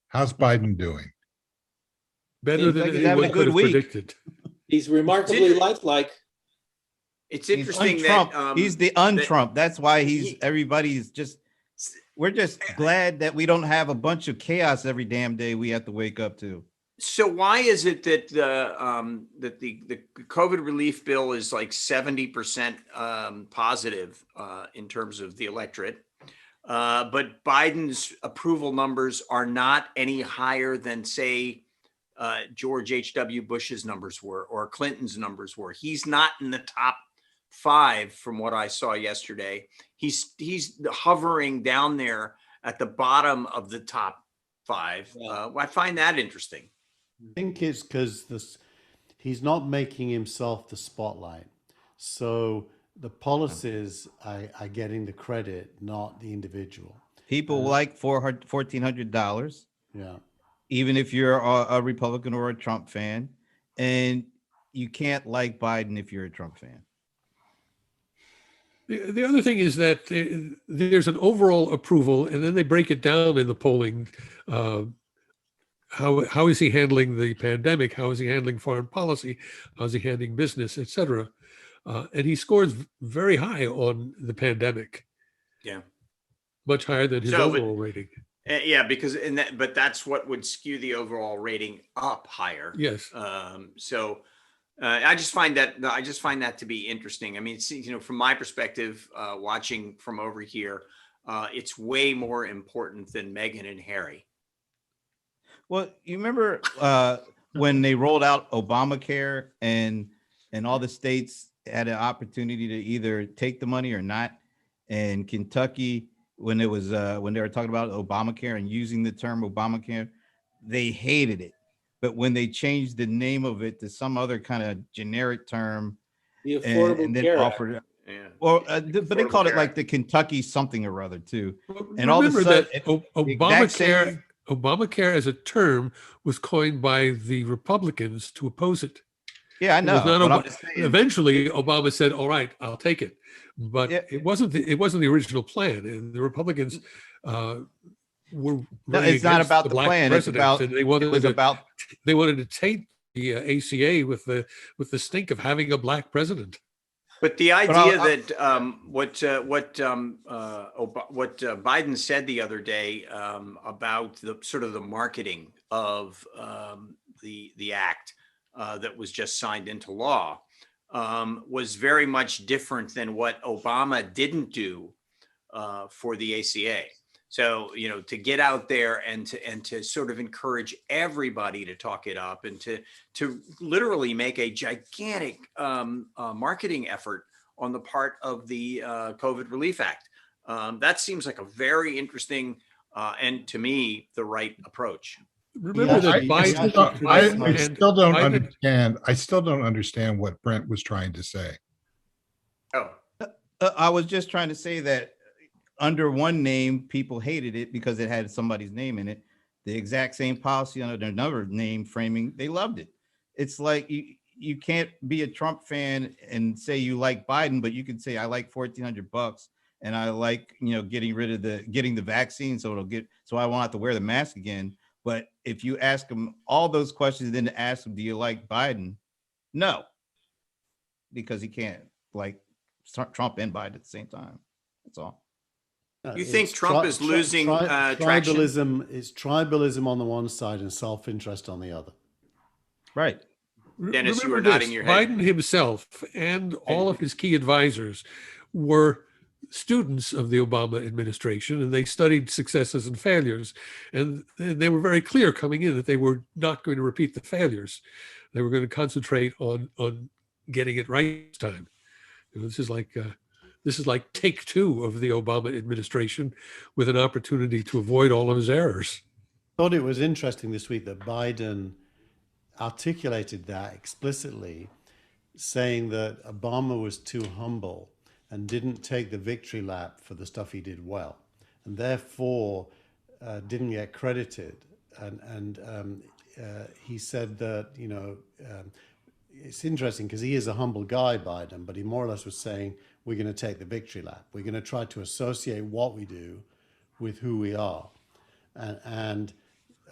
How's Biden doing? Better Seems than like he's having anyone a could good have week. predicted. He's remarkably lifelike. It's He's interesting un-Trump. that He's the un-Trump. That's why he- everybody's just. We're just glad that we don't have a bunch of chaos every damn day we have to wake up to. So why is it that the COVID relief bill is like 70% positive in terms of the electorate, but Biden's approval numbers are not any higher than, say, George H.W. Bush's numbers were, or Clinton's numbers were? He's not in the top 5 from what I saw yesterday. He's hovering down there at the bottom of the top 5. Yeah. I find that interesting. I think it's because he's not making himself the spotlight. So the policies are getting the credit, not the individual. People like $1,400, Yeah. even if you're a Republican or a Trump fan, and you can't like Biden if you're a Trump fan. The other thing is that there's an overall approval, and then they break it down in the polling. How is he handling the pandemic? How is he handling foreign policy? How is he handling business, et cetera? And he scores very high on the pandemic. Yeah. Much higher than his So, but- overall rating. Yeah, because but that's what would skew the overall rating up higher. Yes. So I just find that to be interesting. I mean, it's, from my perspective, watching from over here, it's way more important than Meghan and Harry. Well, you remember when they rolled out Obamacare and all the states had an opportunity to either take the money or not. And Kentucky, when it was when they were talking about Obamacare and using the term Obamacare, they hated it. But when they changed the name of it to some other kind of generic term, The Affordable and then Care Act. offered, Yeah. well, but they Affordable called it Care like Act. the Kentucky something or other too. Well, And all of a remember sudden, that the exact same- Obamacare as a term was coined by the Republicans to oppose it. Yeah, I It know. was not But I'm Ob- just saying, Eventually, Obama said, "All right, I'll take it," but Yeah. it wasn't the original plan. And the Republicans were no, running it's not against about the black plan. It's president, about and they it wanted was to about they wanted to taint the ACA with the stink of having a black president. But the But idea I'll- that what Biden said the other day about the sort of the marketing of the act that was just signed into law was very much different than what Obama didn't do for the ACA. So, to get out there and to sort of encourage everybody to talk it up and to literally make a gigantic marketing effort on the part of the COVID Relief Act. That seems like a very interesting and to me, the right approach. Remember that I still don't understand what Brent was trying to say. Oh, I was just trying to say that under one name, people hated it because it had somebody's name in it. The exact same policy under another name framing, they loved it. It's like you can't be a Trump fan and say you like Biden, but you can say I like $1,400 and I like getting the vaccine so I won't have to wear the mask again. But if you ask them all those questions, then ask them, do you like Biden? No, because he can't like Trump and Biden at the same time. That's all. You think Trump is losing traction? Tribalism is tribalism on the one side and self-interest on the other. Right. Dennis, you were nodding your head. Biden himself and all of his key advisors were students of the Obama administration, and they studied successes and failures. And they were very clear coming in that they were not going to repeat the failures. They were going to concentrate on getting it right this time. This is like take two of the Obama administration with an opportunity to avoid all of his errors. I thought it was interesting this week that Biden articulated that explicitly, saying that Obama was too humble and didn't take the victory lap for the stuff he did well, and therefore didn't get credited. And he said that, it's interesting because he is a humble guy, Biden, but he more or less was saying, we're going to take the victory lap. We're going to try to associate what we do with who we are. And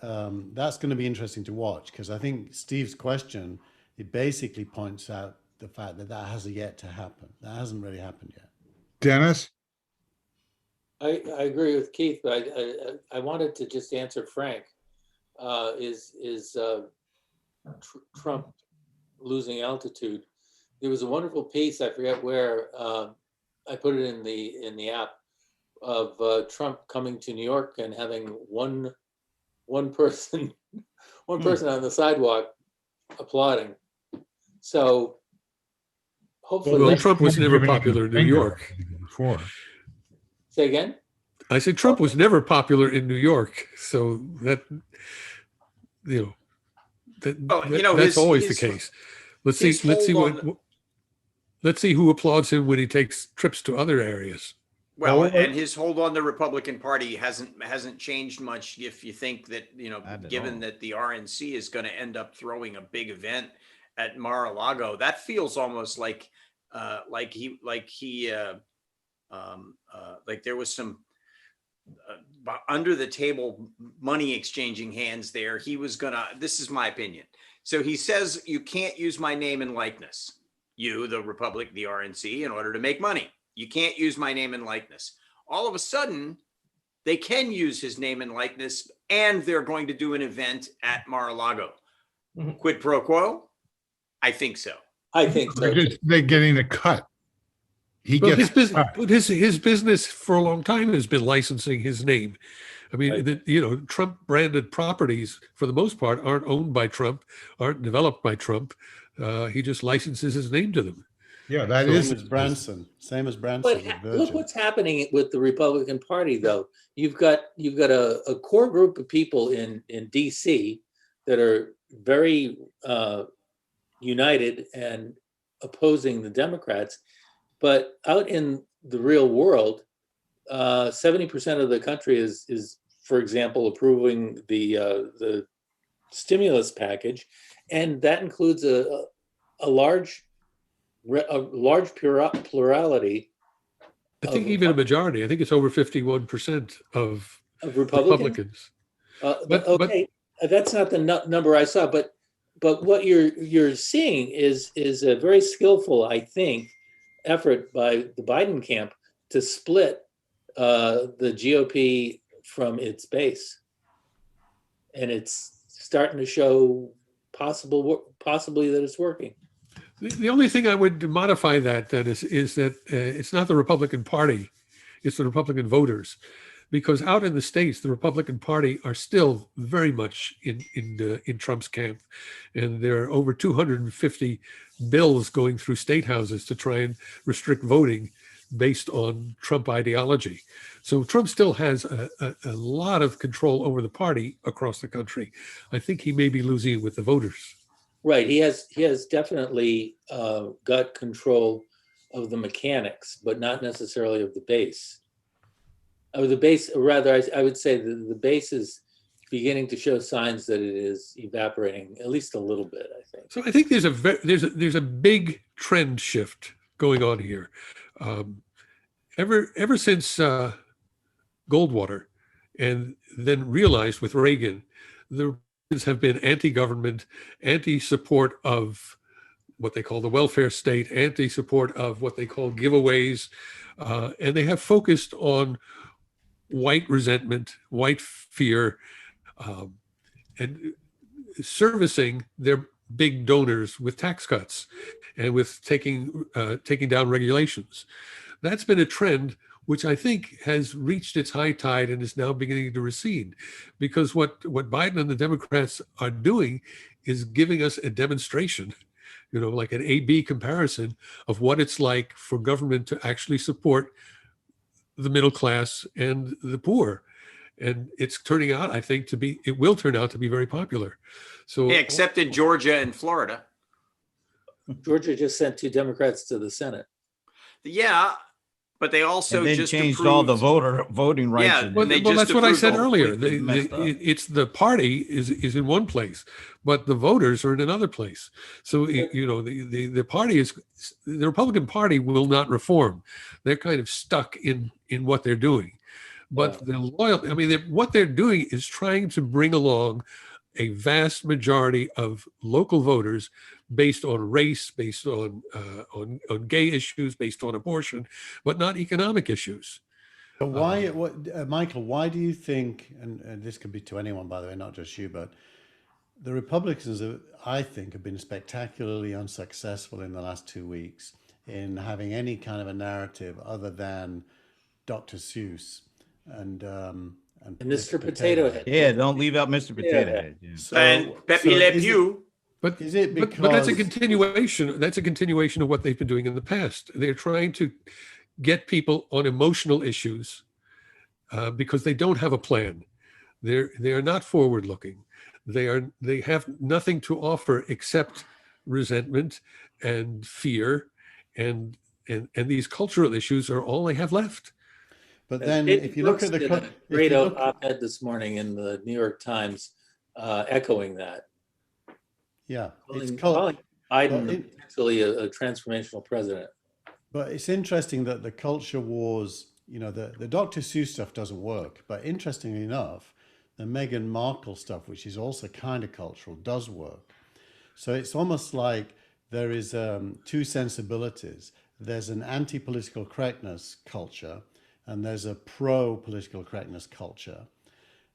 that's going to be interesting to watch, because I think Steve's question, it basically points out the fact that hasn't yet to happen. That hasn't really happened yet. Dennis? I agree with Keith, but I wanted to just answer Frank. Is Trump losing altitude? There was a wonderful piece, I forget where, I put it in the app, of Trump coming to New York and having one person on the sidewalk applauding. So hopefully, Trump was never popular in New York. Before. Say again? I said Trump was never popular in New York, so that's always the case. Let's see who applauds him when he takes trips to other areas. Well, and his hold on the Republican Party hasn't changed much. If you think that, given that the RNC is going to end up throwing a big event at Mar-a-Lago, that feels almost like there was some under the table money exchanging hands there. He was this is my opinion. So he says, you can't use my name and likeness, you, the Republic, the RNC, in order to make money. You can't use my name and likeness. All of a sudden, they can use his name and likeness, and they're going to do an event at Mar-a-Lago. Mm-hmm. Quid pro quo? I think so. I think so. They're getting a cut. His business for a long time has been licensing his name. I mean, right. Trump branded properties for the most part aren't owned by Trump, aren't developed by Trump. He just licenses his name to them. Yeah, same as Branson. But look what's happening with the Republican Party, though. You've got a core group of people in DC that are very united and opposing the Democrats, but out in the real world, 70% of the country is, for example, approving the stimulus package, and that includes a large plurality. I think even a majority. I think it's over 51% of Republicans. Okay, that's not the number I saw, but what you're seeing is a very skillful, I think, effort by the Biden camp to split the GOP from its base, and it's starting to show possibly that it's working. The only thing I would modify that, Dennis, is that it's not the Republican Party. it's the Republican voters. Because out in the States, the Republican Party are still very much in Trump's camp. And there are over 250 bills going through state houses to try and restrict voting based on Trump ideology. So Trump still has a lot of control over the party across the country. I think he may be losing it with the voters. Right. He has definitely got control of the mechanics, but not necessarily of the base. Or the base, or rather, I would say the base is beginning to show signs that it is evaporating, at least a little bit, I think. So I think there's a big trend shift going on here. Ever since Goldwater, and then realized with Reagan, the Republicans have been anti-government, anti-support of what they call the welfare state, anti-support of what they call giveaways, and they have focused on white resentment, white fear, and servicing their big donors with tax cuts and with taking down regulations. That's been a trend which I think has reached its high tide and is now beginning to recede, because what Biden and the Democrats are doing is giving us a demonstration, like an A-B comparison of what it's like for government to actually support the middle class and the poor. And it's turning out, I think, it will turn out to be very popular. So They accepted Georgia and Florida. Georgia just sent 2 Democrats to the Senate. Yeah, but they also And then just changed approved all the voting rights. Yeah, and- Well, they well, just that's what I approved said the whole earlier. thing. Messed up. It's the party is in one place, but the voters are in another place. So the party the Republican Party will not reform. They're kind of stuck in what they're doing. But what they're doing is trying to bring along a vast majority of local voters based on race, based on gay issues, based on abortion, but not economic issues. But Michael, why do you think, and this could be to anyone, by the way, not just you, but the Republicans, I think, have been spectacularly unsuccessful in the last 2 weeks in having any kind of a narrative other than Dr. Seuss and Mr. Potato Head. Yeah, don't leave out Mr. Potato Head. Yeah. and Pepe Le Pew. But Is it but that's a because- continuation. That's a continuation of what they've been doing in the past. They're trying to get people on emotional issues because they don't have a plan. They are not forward looking. They have nothing to offer except resentment and fear, and these cultural issues are all they have left. But then if you look at Brooks did a great op-ed this morning in the New York Times echoing that. yeah, Calling Biden potentially a transformational president. But it's interesting that the culture wars, the Dr. Seuss stuff doesn't work. But interestingly enough, the Meghan Markle stuff, which is also kind of cultural, does work. So it's almost like there is 2 sensibilities. There's an anti-political correctness culture, and there's a pro-political correctness culture.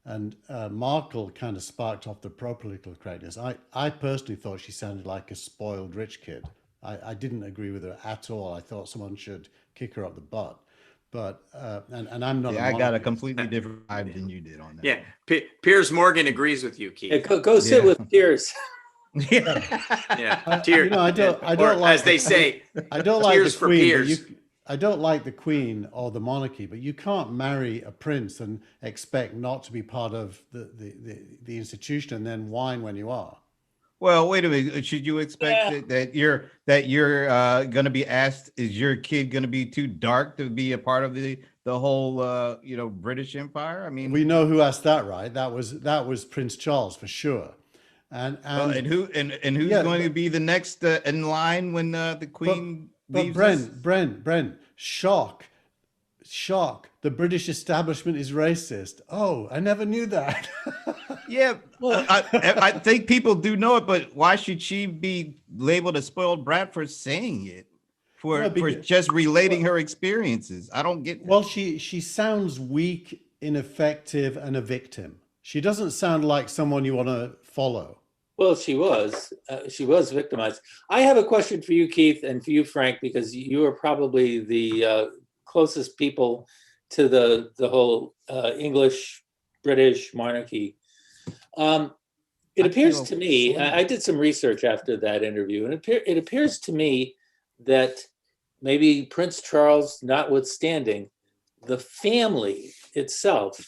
And Markle kind of sparked off the pro-political correctness. I personally thought she sounded like a spoiled rich kid. I didn't agree with her at all. I thought someone should kick her up the butt. But and I'm not. Yeah, I got a completely different vibe than you did on that. Yeah, Piers Morgan agrees with you, Keith. Yeah, go sit with Tears. Yeah, Teare. I don't like, as they say, I don't like Tears the for Queen. Piers. I don't like the Queen or the monarchy, but you can't marry a prince and expect not to be part of the institution and then whine when you are. Well, wait a minute. Should you expect that you're going to be asked? Is your kid going to be too dark to be a part of the whole British Empire? I mean, We know who asked that, right? That was Prince Charles for sure. And who's going to be the next in line when the Queen leaves? But Brent, shock. The British establishment is racist. Oh, I never knew that. Yeah, well, I think people do know it, but why should she be labeled a spoiled brat for saying it? For just relating her experiences? I don't get that. Well, she sounds weak, ineffective, and a victim. She doesn't sound like someone you want to follow. Well, she was victimized. I have a question for you, Keith, and for you, Frank, because you are probably the closest people to the whole English British monarchy. It appears to me, I did some research after that interview, and it appears to me that maybe Prince Charles notwithstanding, the family itself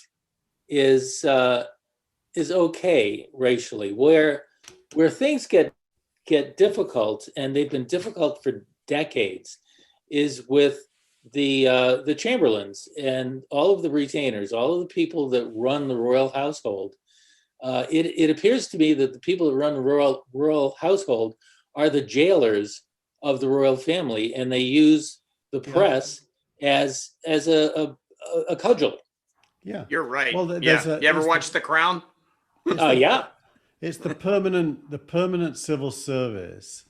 is okay racially. Where things get difficult, and they've been difficult for decades, is with the chamberlains and all of the retainers, all of the people that run the royal household. It appears to me that the people that run the royal household are the jailers of the royal family, and they use the press as a cudgel. Yeah, You're right. Well, Yeah. You ever watch The Crown? Yeah. It's the permanent civil service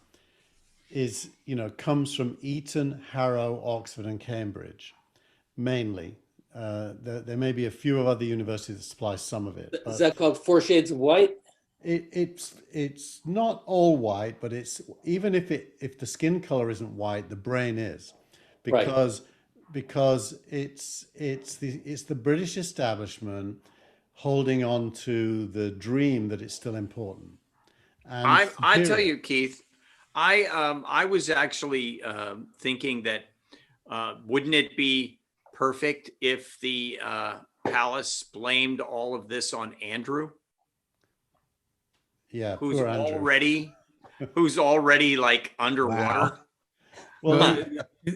is, comes from Eton, Harrow, Oxford, and Cambridge, mainly. There may be a few other universities that supply some of it. Is that called Four Shades of White? It's not all white, but it's even if the skin color isn't white, the brain is, because it's the British establishment holding on to the dream that it's still important. And I tell you, Keith, I was actually thinking that wouldn't it be perfect if the palace blamed all of this on Andrew? Yeah, who's poor Andrew. already like underwater. Wow. Well,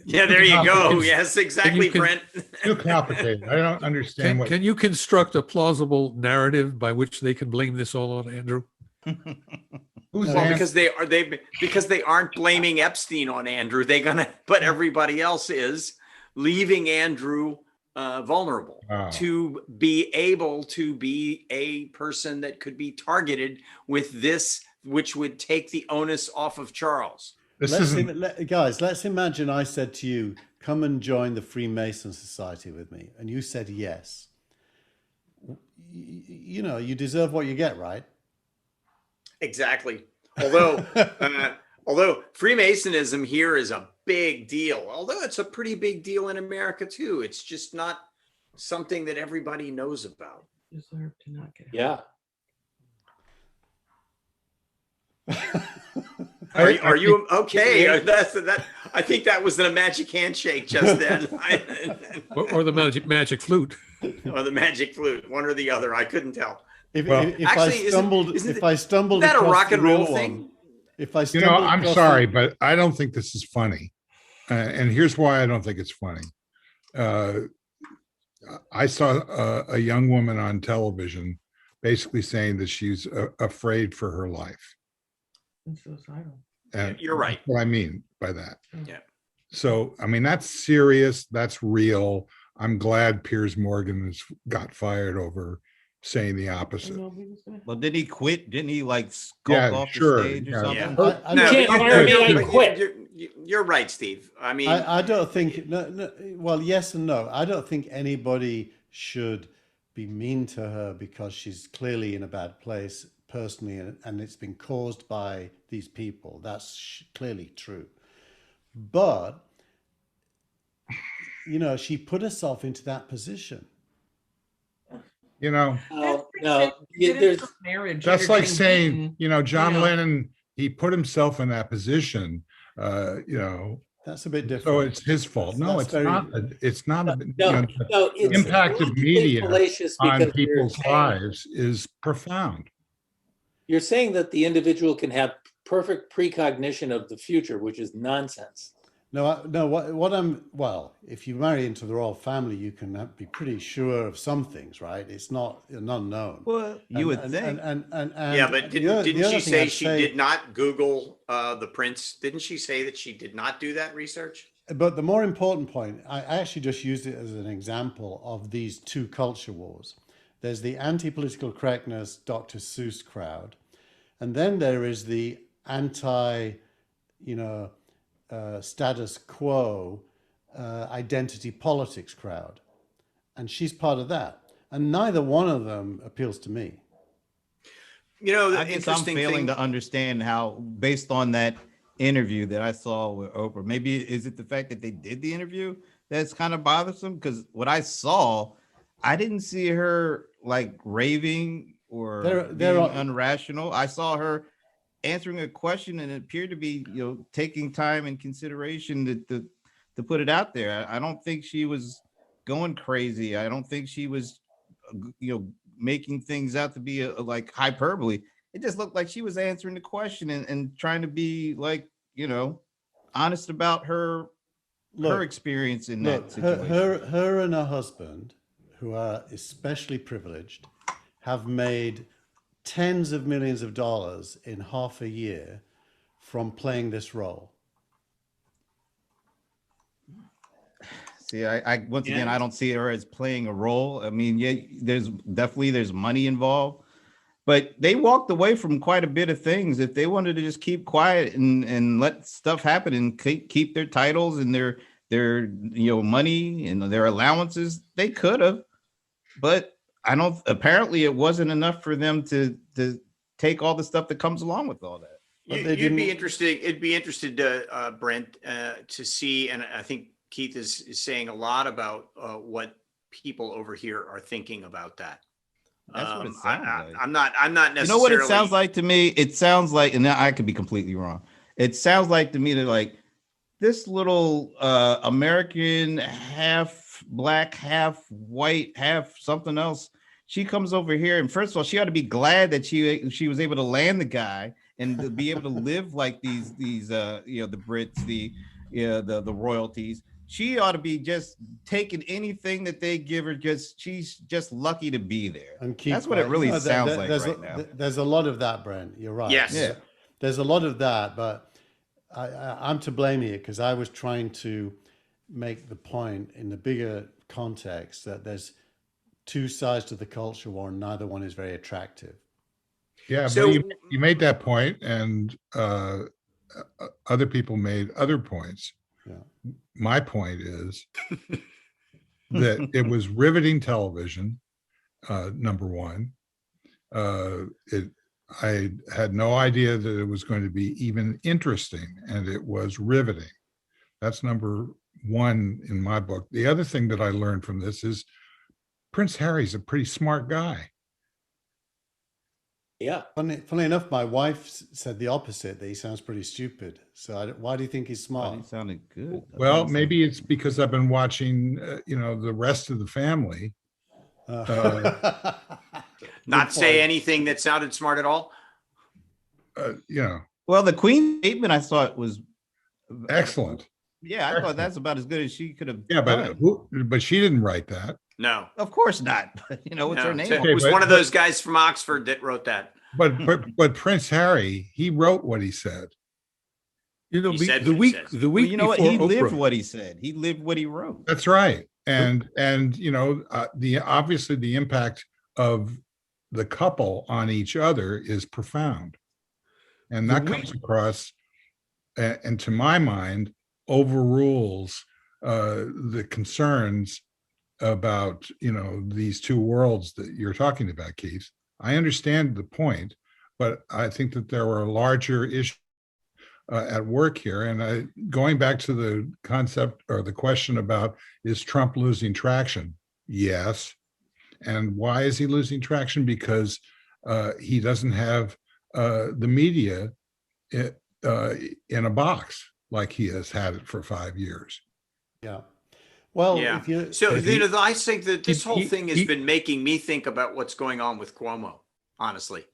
Yeah, there you go. Yes, exactly, Brent. Too complicated. I don't understand Can you construct a plausible narrative by which they can blame this all on Andrew? who's Well, because they aren't blaming Epstein on Andrew. But everybody else is, leaving Andrew vulnerable to be able to be a person that could be targeted with this, which would take the onus off of Charles. Guys, let's imagine I said to you, come and join the Freemason Society with me, and you said yes. You deserve what you get, right? Exactly. Although Freemasonism here is a big deal, although it's a pretty big deal in America too. It's just not something that everybody knows about. Deserve to not get. Yeah. Are you okay? I think that was a magic handshake just then. Or the magic flute. Or the magic flute, one or the other. I couldn't tell. If Actually, I stumbled that a across rock the and roll real thing? one, if I stumbled I'm across sorry, but I don't think this is funny. And here's why I don't think it's funny. I saw a young woman on television basically saying that she's afraid for her life. And suicidal. And You're right. that's what I mean by that. Yeah. So, I mean, that's serious. That's real. I'm glad Piers Morgan has got fired over saying the opposite. Well, did he quit? Didn't he skulk off sure, the stage or yeah. something? Yeah. You can't fire me, I quit. You're right, Steve. I mean, I don't think. No, well, yes and no. I don't think anybody should be mean to her because she's clearly in a bad place personally, and it's been caused by these people. That's clearly true. But she put herself into that position. No, There's marriage. That's like saying, beaten, John Lennon, he put himself in that position, That's a bit different. so it's his fault. No, it's not. It's not. It's impact of media fallacious on because people's lives is profound. You're saying that the individual can have perfect precognition of the future, which is nonsense. Well, if you marry into the royal family, you can be pretty sure of some things, right? It's not an unknown. Well, you would think. yeah, but didn't she say she did not Google the prince? Didn't she say that she did not do that research? But the more important point, I actually just used it as an example of these two culture wars. There's the anti-political correctness Dr. Seuss crowd, and then there is the status quo identity politics crowd, and she's part of that, and neither one of them appeals to me. I guess I'm failing to understand how, based on that interview that I saw with Oprah, maybe is it the fact that they did the interview that's kind of bothersome? Because what I saw, I didn't see her like raving or There being are unrational. I saw her answering a question and it appeared to be, taking time and consideration to put it out there. I don't think she was going crazy. I don't think she was, making things out to be like hyperbole. It just looked like she was answering the question and trying to be like, honest about her look, experience in that look, situation. her and her husband, who are especially privileged, have made tens of millions of dollars in half a year from playing this role. See, I once again, And I don't see her as playing a role. I mean, yeah, there's money involved, but they walked away from quite a bit of things. If they wanted to just keep quiet and let stuff happen and keep their titles and their money and their allowances, they could have. But I don't. Apparently, it wasn't enough for them to take all the stuff that comes along with all that. But they you'd be didn't. interested. It'd be interested to Brent to see, and I think Keith is saying a lot about what people over here are thinking about that. That's what it sounds like. I'm not necessarily. You know what it sounds like to me? It sounds like, and I could be completely wrong. It sounds like to me that like this little American, half black, half white, half something else. She comes over here, and first of all, she ought to be glad that she was able to land the guy and to be able to live like these the Brits, the royalties. She ought to be just taking anything that they give her. She's just lucky to be there. And keep That's what it really sounds like there's right now. There's a lot of that, Brent. You're right. Yes. Yeah. There's a lot of that, but I'm to blame here because I was trying to make the point in the bigger context that there's two sides to the culture war, and neither one is very attractive. Yeah, So- but you made that point, and other people made other points. Yeah. My point is that it was riveting television, number one. I had no idea that it was going to be even interesting, and it was riveting. That's number one in my book. The other thing that I learned from this is Prince Harry's a pretty smart guy. Yeah. Funny enough, my wife said the opposite, that he sounds pretty stupid. So why do you think he's Oh, smart? he sounded good. Well, maybe it's because I've been watching, the rest of the family. Not say anything that sounded smart at all. Well, the Queen's statement I thought was Excellent. Yeah, I thought that's about as good as she could have. Yeah, done. but she didn't write that. No. Of course not. But it's No, her name. It was Okay, one of but- those guys from Oxford that wrote that. But Prince Harry, he wrote what he said. You know, He said the what he week says. the Well, week you know what? before He lived Oprah, what he said. He lived what he wrote. That's right. And the obviously the impact of the couple on each other is profound, and that comes across, and to my mind, overrules the concerns about these two worlds that you're talking about, Keith. I understand the point, but I think that there were larger issues at work here. And going back to the concept or the question about, is Trump losing traction? Yes. And why is he losing traction? Because he doesn't have the media in a box like he has had it for 5 years. Yeah. Well, Yeah. if you So, I think that this whole he- thing has he- been making me think about what's going on with Cuomo, honestly.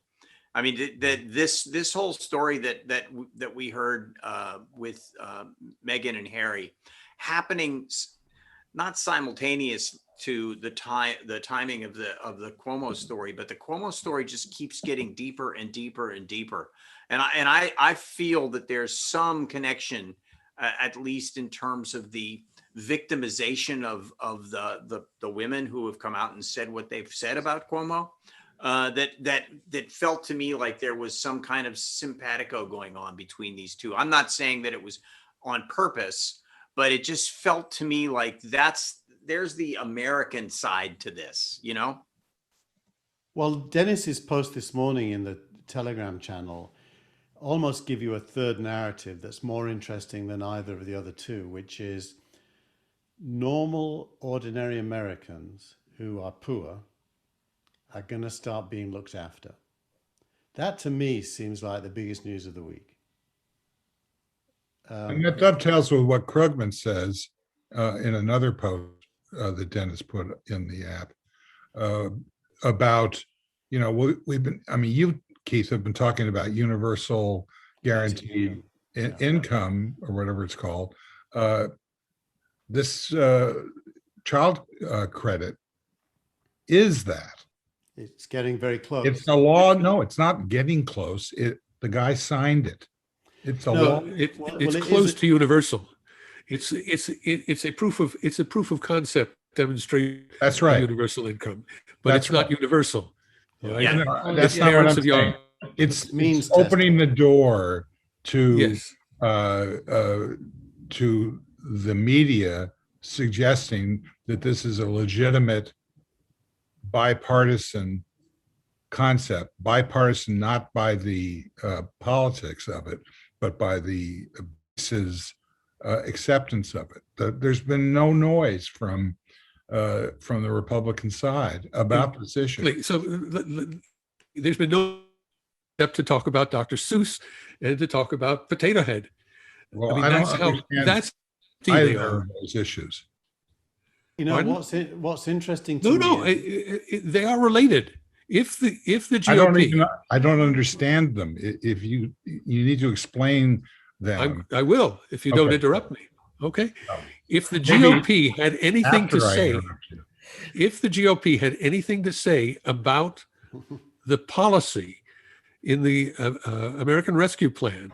I mean, this whole story that we heard with Meghan and Harry happening not simultaneous to the timing of the Cuomo story, but the Cuomo story just keeps getting deeper and deeper and deeper. And I feel that there's some connection, at least in terms of the victimization of the women who have come out and said what they've said about Cuomo. That felt to me like there was some kind of simpatico going on between these two. I'm not saying that it was on purpose, but it just felt to me like there's the American side to this, Well, Denis's post this morning in the Telegram channel almost give you a third narrative that's more interesting than either of the other two, which is normal, ordinary Americans who are poor are going to start being looked after. That to me seems like the biggest news of the week. And that dovetails with what Krugman says in another post that Dennis put in the app about, we've been, you, Keith, have been talking about universal guaranteed income or whatever it's called. This child credit is that. It's getting very close. It's a law. No, it's not getting close. The guy signed it. It's a law. It's close to universal. It's a proof of concept demonstrating That's right. Universal income, but it's not universal. Right? Yeah. That's not what I'm saying. It's opening the door to to the media suggesting that this is a legitimate bipartisan concept, bipartisan not by the politics of it, but by the acceptance of it. There's been no noise from the Republican side about this issue. So there's been no step to talk about Dr. Seuss and to talk about Potato Head. Well, that's either of those issues. What's interesting to me they are related. If the GOP, I don't understand them. If you need to explain them, I will. If you don't interrupt me, okay. If the GOP had anything to say, about the policy in the American Rescue Plan,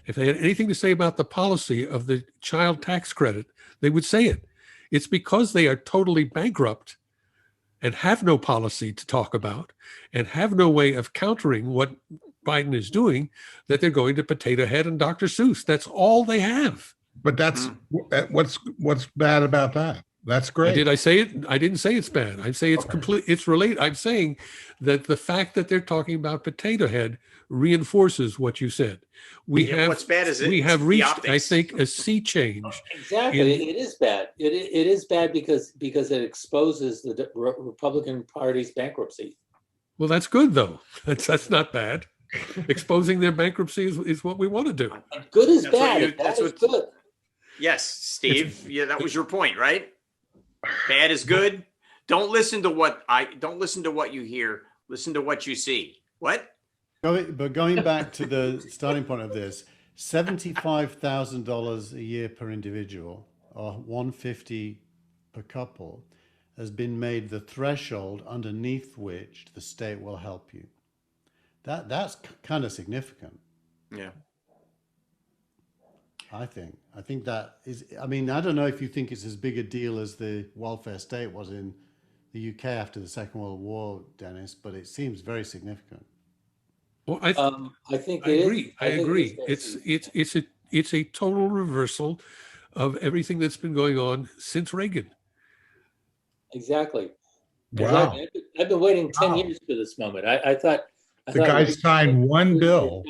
if they had anything to say about the policy of the child tax credit, they would say it. It's because they are totally bankrupt and have no policy to talk about and have no way of countering what Biden is doing that they're going to Potato Head and Dr. Seuss. That's all they have. But that's what's bad about that. That's great. Did I say it? I didn't say it's bad. I say it's complete. It's related. I'm saying that the fact that they're talking about Potato Head reinforces what you said. What's bad is we have reached, I think, a sea change. Exactly, it is bad. It is bad because it exposes the Republican Party's bankruptcy. Well, that's good though. That's not bad. Exposing their bankruptcy is what we want to do. Good is bad. Bad is good. Yes, Steve. Yeah, that was your point, right? Bad is good. Don't listen to what you hear. Listen to what you see. What? But going back to the starting point of this, $75,000 a year per individual, or $150 per couple, has been made the threshold underneath which the state will help you. That's kind of significant. Yeah. I think that is, I don't know if you think it's as big a deal as the welfare state was in the UK after the Second World War, Dennis, but it seems very significant. Well, I agree. I agree. It's a total reversal of everything that's been going on since Reagan. Exactly. Wow. I've been waiting 10 years for this moment. I thought the guy signed one bill.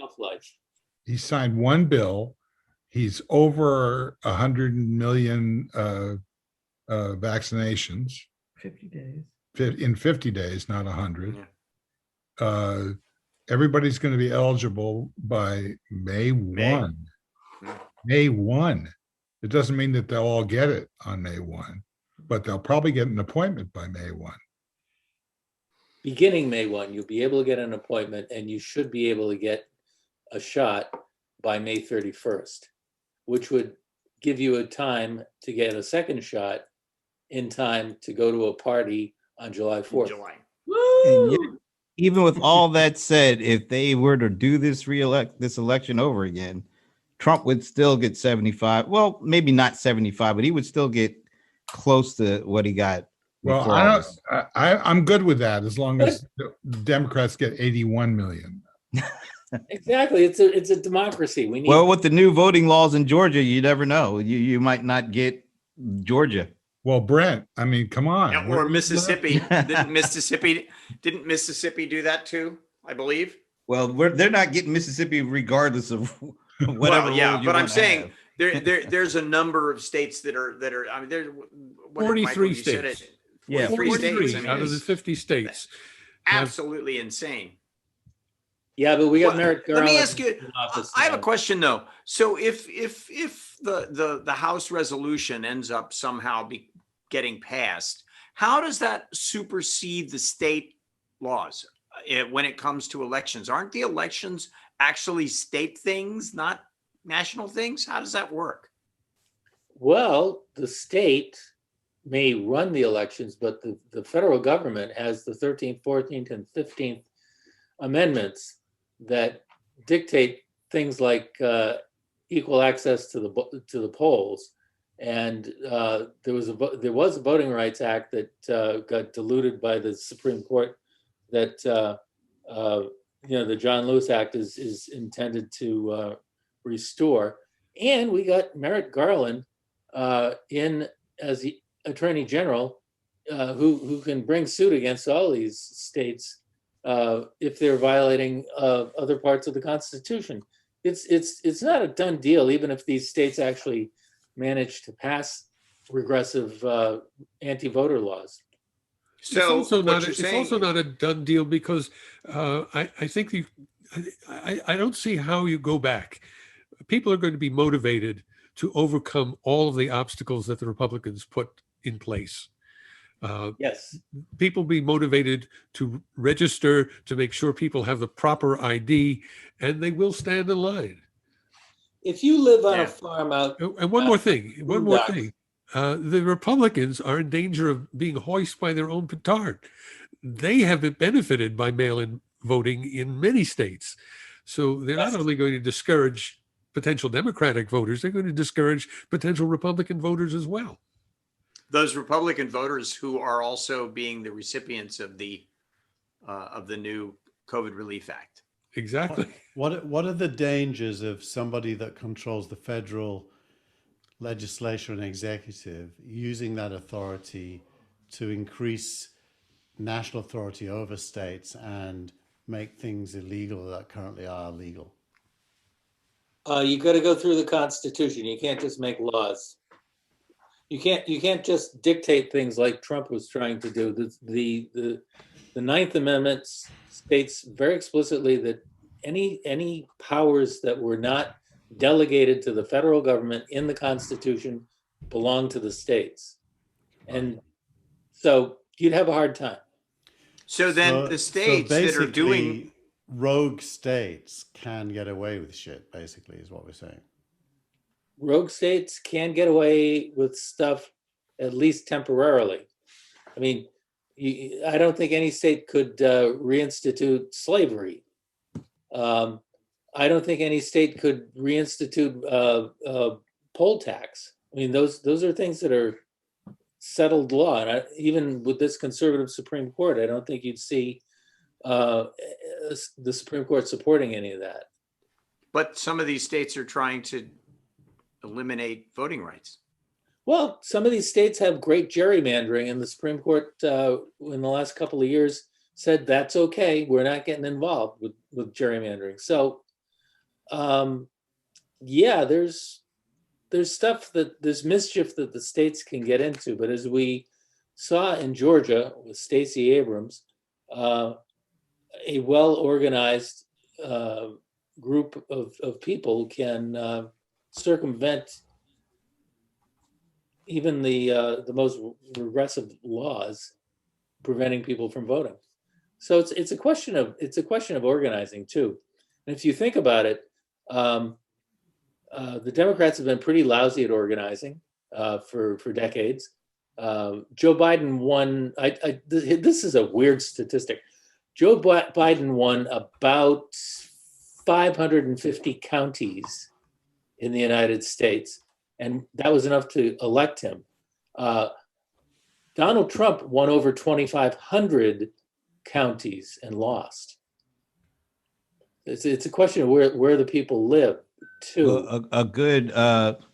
He signed one bill. He's over 100 million vaccinations. 50 days. In 50 days, not 100. Yeah. Everybody's going to be eligible by May 1. May 1. It doesn't mean that they'll all get it on May 1, but they'll probably get an appointment by May 1. Beginning May 1, you'll be able to get an appointment and you should be able to get a shot by May 31st, which would give you a time to get a second shot in time to go to a party on July 4th. And yet, even with all that said, if they were to do this election over again, Trump would still get 75. Well, maybe not 75, but he would still get close to what he got. Well, I'm good with that as long as the Democrats get 81 million. Exactly. It's a democracy. Well, with the new voting laws in Georgia, you never know. You might not get Georgia. Well, Brent, come on. Yeah, or Mississippi. Didn't Mississippi do that too? I believe. Well, they're not getting Mississippi regardless of whatever. Well, yeah, but I'm saying There's a number of states that are. I mean, there's 43 states. Yeah, 43 I mean, out of the it's 50 states. have- absolutely insane. Yeah, but we got Well, Merrick Garland. let me ask you. in office I have a now. question though. So if the House resolution ends up somehow getting passed, how does that supersede the state laws when it comes to elections? Aren't the elections actually state things, not national things? How does that work? Well, the state may run the elections, but the federal government has the 13th, 14th, and 15th amendments that dictate things like equal access to the polls, and there was a Voting Rights Act that got diluted by the Supreme Court. That the John Lewis Act is intended to restore, and we got Merrick Garland in as the Attorney General, who can bring suit against all these states if they're violating other parts of the Constitution. It's not a done deal, even if these states actually manage to pass regressive anti-voter laws. So it's also not a done deal because I think I don't see how you go back. People are going to be motivated to overcome all of the obstacles that the Republicans put in place. Yes. People be motivated to register, to make sure people have the proper ID, and they will stand in line. If you live on a farm out, And one more thing, the Republicans are in danger of being hoist by their own petard. They have been benefited by mail-in voting in many states. So they're not only going to discourage potential Democratic voters, they're going to discourage potential Republican voters as well. Those Republican voters who are also being the recipients of the new COVID Relief Act. Exactly. What are the dangers of somebody that controls the federal legislature and executive using that authority to increase national authority over states and make things illegal that currently are legal? You got to go through the Constitution. You can't just make laws. You can't just dictate things like Trump was trying to do. The Ninth Amendment states very explicitly that any powers that were not delegated to the federal government in the Constitution belong to the states. And so you'd have a hard time. So then the states that are doing rogue states can get away with shit, basically, is what we're saying. Rogue states can get away with stuff, at least temporarily. I mean, I don't think any state could reinstitute slavery. I don't think any state could reinstitute poll tax. I mean, those are things that are settled law. And even with this conservative Supreme Court, I don't think you'd see the Supreme Court supporting any of that. But some of these states are trying to eliminate voting rights. Well, some of these states have great gerrymandering, and the Supreme Court in the last couple of years said that's okay. We're not getting involved with gerrymandering. So, yeah, there's stuff there's mischief that the states can get into. But as we saw in Georgia with Stacey Abrams, a well-organized group of people can circumvent even the most regressive laws preventing people from voting. So it's a question of organizing too. And if you think about it, the Democrats have been pretty lousy at organizing for decades. Joe Biden won. This is a weird statistic. Joe Biden won about 550 counties in the United States, and that was enough to elect him. Donald Trump won over 2,500 counties and lost. It's a question of where the people live too. Well, a good kind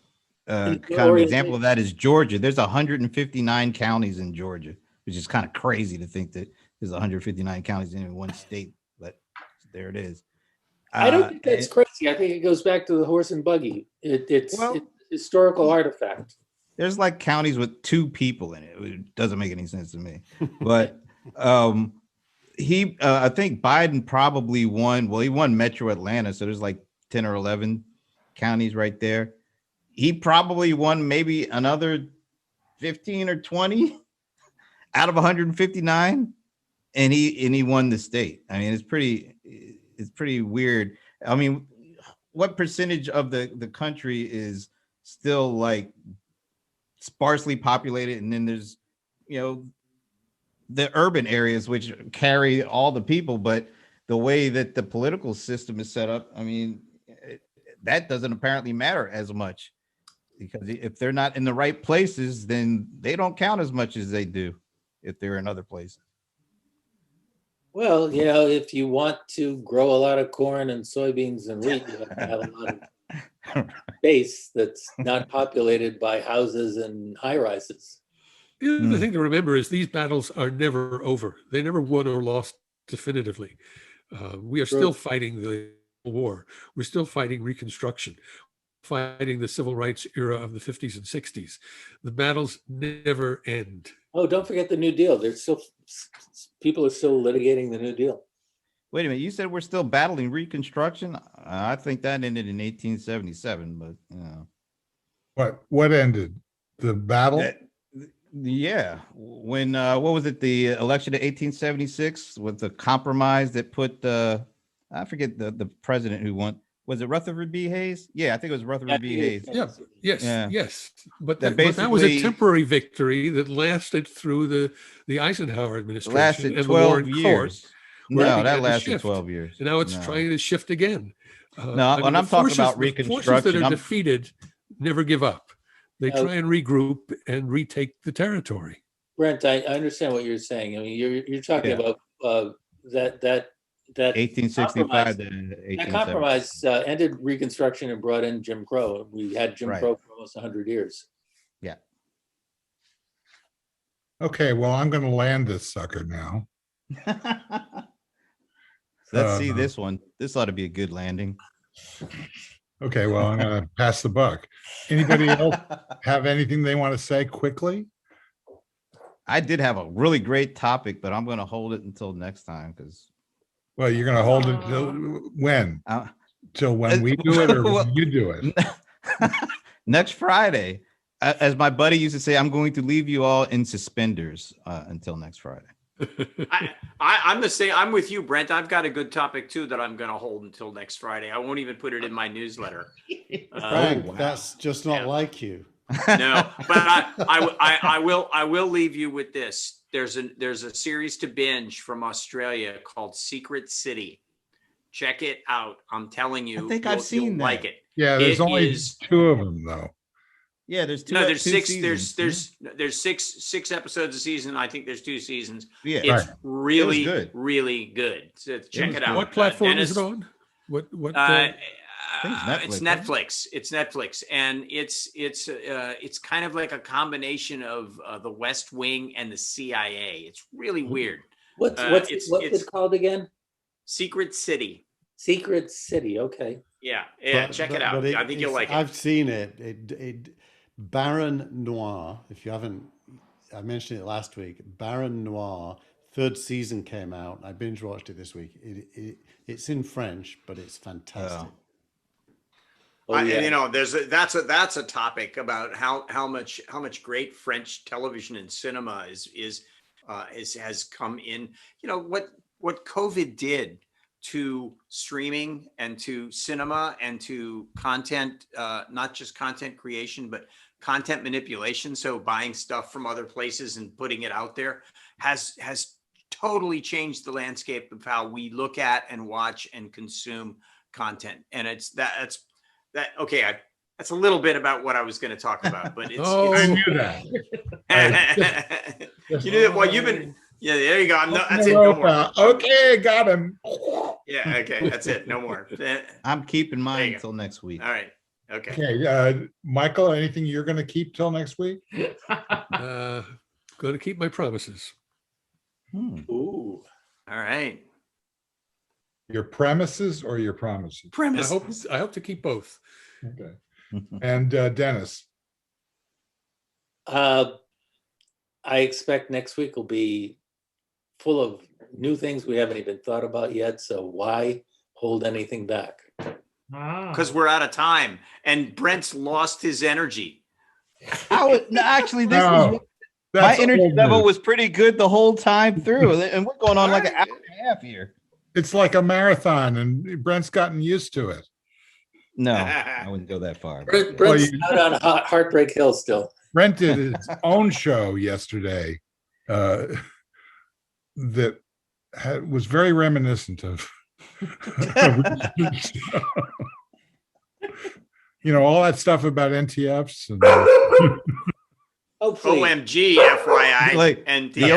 of example of that is Georgia. There's 159 counties in Georgia, which is kind of crazy to think that there's 159 counties in one state, but there it is. I don't think that's crazy. I think it goes back to the horse and buggy. historical artifact. There's like counties with 2 people in it. It doesn't make any sense to me. But I think Biden probably won. Well, he won Metro Atlanta, so there's like 10 or 11 counties right there. He probably won maybe another 15 or 20 out of 159, and he won the state. I mean, it's pretty weird. I mean, what percentage of the country is still like sparsely populated, and then there's, you know, the urban areas which carry all the people, but the way that the political system is set up, I mean, that doesn't apparently matter as much, because if they're not in the right places, then they don't count as much as they do if they're in other places. Well, you know, if you want to grow a lot of corn and soybeans and wheat, you have to have a lot of space that's not populated by houses and high rises. The other thing to remember is these battles are never over. They never won or lost definitively. We are still fighting the war. We're still fighting Reconstruction, fighting the civil rights era of the 50s and 60s. The battles never end. Oh, don't forget the New Deal. There's still people are still litigating the New Deal. Wait a minute, you said we're still battling Reconstruction? I think that ended in 1877, but you know. What ended? The battle? Yeah, when what was it? The election of 1876 with the compromise that put I forget the president who won. Was it Rutherford B. Hayes? Yeah, I think it was Rutherford B. Hayes. Yeah, yes. But That that was a basically- temporary victory that lasted through the Eisenhower administration. Lasted and the 12 war in years. where it No, began that to lasted shift. 12 years. And now it's No. trying to shift again. No, when I'm talking about the forces that Reconstruction, are I'm- defeated never give up. They No. try and regroup and retake the territory. Brent, I understand what you're saying. I mean, you're talking Yeah. about that 1865 to that 1870. compromise ended Reconstruction and brought in Jim Crow. We had Jim Right. Crow for almost 100 years. Yeah. Okay, well, I'm going to land this sucker now. Let's see this one. This ought to be a good landing. Okay, well, I'm going to pass the buck. Anybody else have anything they want to say quickly? I did have a really great topic, but I'm going to hold it until next time because. Well, you're going to hold it till when? Till when we do it or when you do it? Next Friday. As my buddy used to say, I'm going to leave you all in suspenders until next Friday. I'm the same. I'm with you, Brent. I've got a good topic too that I'm going to hold until next Friday. I won't even put it in my newsletter. Frank, wow. that's just not like you. No, but I will leave you with this. There's a series to binge from Australia called Secret City. Check it out. I'm telling you, I think I've seen you'll that. like it. Yeah, there's It only is- 2 of them, though. Yeah, there's two. No, there's two six. seasons. There's six episodes a season. I think there's 2 seasons. Yeah, It's really good. really good. So check was it out. good. What platform Dennis, is it on? What? it's it's Netflix. It's Netflix, and it's kind of like a combination of the West Wing and the CIA. It's really weird. What's it's it called again? Secret City. Secret City. Okay. Yeah, But- check but- it out. but I think you'll like it. I've seen it. Baron Noir. If you haven't, I mentioned it last week. Baron Noir. 3rd season came out. I binge watched it this week. It's in French, but it's fantastic. Oh, yeah. You know, that's a topic about how much great French television and cinema has come in. You know what COVID did to streaming and to cinema and to content, not just content creation, but content manipulation. So buying stuff from other places and putting it out there has totally changed the landscape of how we look at and watch and consume content. And that's a little bit about what I was going to talk about, but I knew that. you knew that. Well, you've been. Yeah, there you go. That's it. No more. Okay, got him. Yeah, okay, that's it. No more. I'm keeping There mine you until next week. All right. Okay. Okay, Michael, anything you're going to keep till next week? Going to keep my promises. Ooh. All right. Your premises or your promises? I hope to keep both. Okay. And Dennis. I expect next week will be full of new things we haven't even thought about yet. So why hold anything back? Because we're out of time, and Brent's lost his energy. Actually, this No, was my that's energy old level news. was pretty good the whole time through, and we're going on like an hour and a half here. It's like a marathon, and Brent's gotten used to it. No, I wouldn't go that far. Brent's out on Heartbreak Hill still. Brent did his own show yesterday that was very reminiscent of, all that stuff about NTFs. And, Hopefully. OMG, FYI. Like, and the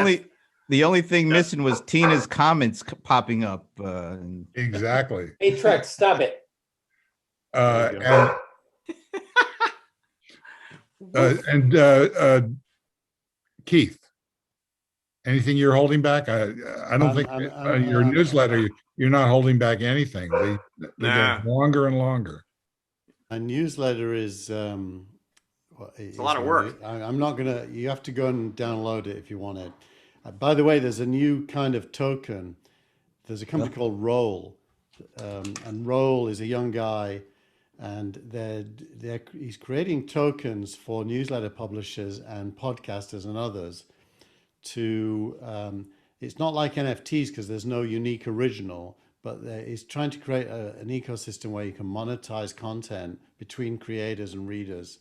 only thing missing was Tina's comments popping up. exactly. Hey, Trex, stop it. And Keith, anything you're holding back? I don't think your newsletter, you're not holding back anything. They get longer and longer. My newsletter is it's a lot of work. I'm not gonna. You have to go and download it if you want it. By the way, there's a new kind of token. There's a company called Roll, and Roll is a young guy, and he's creating tokens for newsletter publishers and podcasters and others. It's not like NFTs because there's no unique original, but he's trying to create an ecosystem where you can monetize content between creators and readers.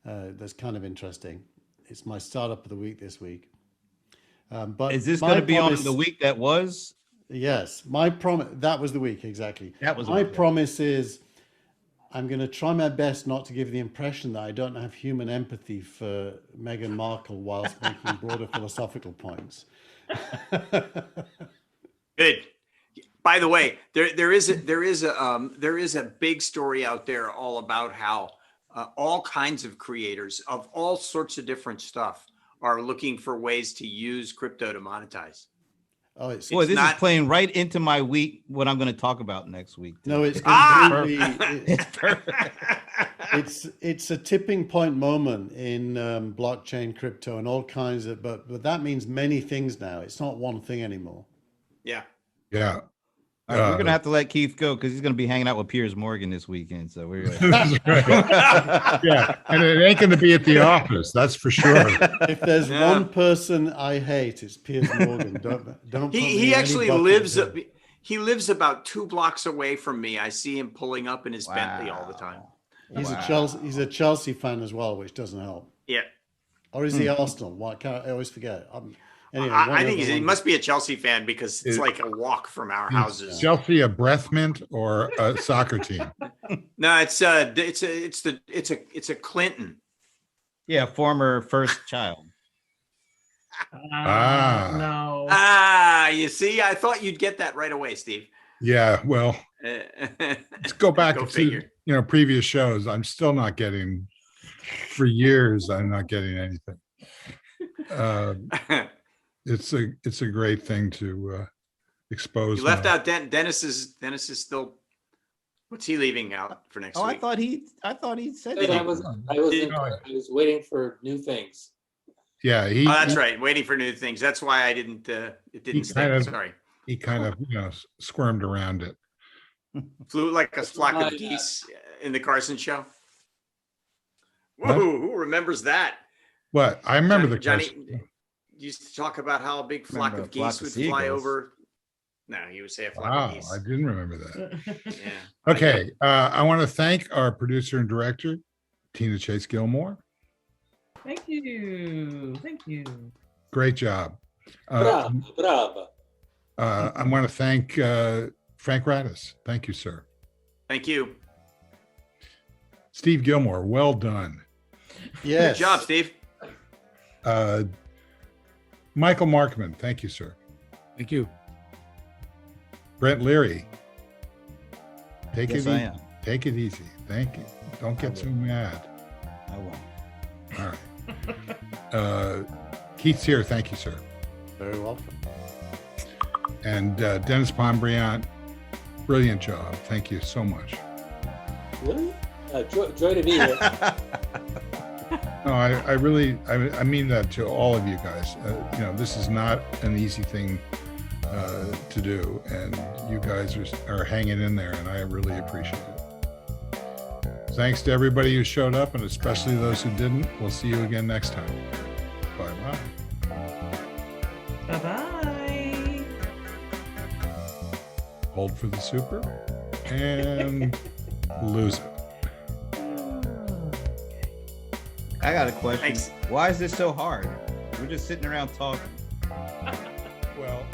That's kind of interesting. It's my startup of the week this week. But is this going to be on the week that was? Yes, my promise. That was the week, exactly. That was my promise is I'm going to try my best not to give the impression that I don't have human empathy for Meghan Markle whilst making broader philosophical points. Good. By the way, there is a big story out there all about how all kinds of creators of all sorts of different stuff are looking for ways to use crypto to monetize. Oh, this is playing right into my week. What I'm going to talk about next week. No, it's completely. It's a tipping point moment in blockchain, crypto, and all kinds of. But that means many things now. It's not one thing anymore. Yeah. Yeah. We're going to have to let Keith go because he's going to be hanging out with Piers Morgan this weekend. So we're yeah, and it ain't going to be at the office. That's for sure. If there's one person I hate, it's Piers Morgan. Don't. He actually lives. He lives about 2 blocks away from me. I see him pulling up in his Bentley all the time. He's a Chelsea fan as well, which doesn't help. Yeah. Or is he Arsenal? Why can't I always forget? Anyway, I think he must be a Chelsea fan because it's like a walk from our houses. Chelsea a breath mint or a soccer team? No, it's a Clinton. Yeah, former first child. No. You see, I thought you'd get that right away, Steve. Yeah, well, let's go back to previous shows. I'm still not getting. For years, I'm not getting anything. It's a great thing to expose. You left out Dennis is still. What's he leaving out for next week? I thought he said I was waiting for new things. Yeah, that's right. Waiting for new things. That's why I didn't. It didn't stay. Sorry. He kind of squirmed around it. Flew like a flock of geese in the Carson show. Whoa! Who remembers that? What? I remember Johnny used to talk about how a big flock of geese would fly over. No, he would say a flock of geese. I didn't remember that. Yeah. Okay. I want to thank our producer and director, Tina Chase Gillmor. Thank you. Great job. Bravo. I want to thank Frank Radice. Thank you, sir. Thank you. Steve Gillmor, well done. Yes. Good job, Steve. Michael Markman, thank you, sir. Thank you. Brent Leary. Take it easy. Take it easy. Thank you. Don't get too mad. I won't. All right. Keith's here. Thank you, sir. Very welcome. And Dennis Pombriant, brilliant job. Thank you so much. Really? Joy to be here. No, I really, I mean that to all of you guys. This is not an easy thing to do, and you guys are hanging in there, and I really appreciate it. Thanks to everybody who showed up, and especially those who didn't. We'll see you again next time. Bye-bye. Bye-bye. Hold for the super and lose it. I got a question. Thanks. Why is this so hard? We're just sitting around talking. Well,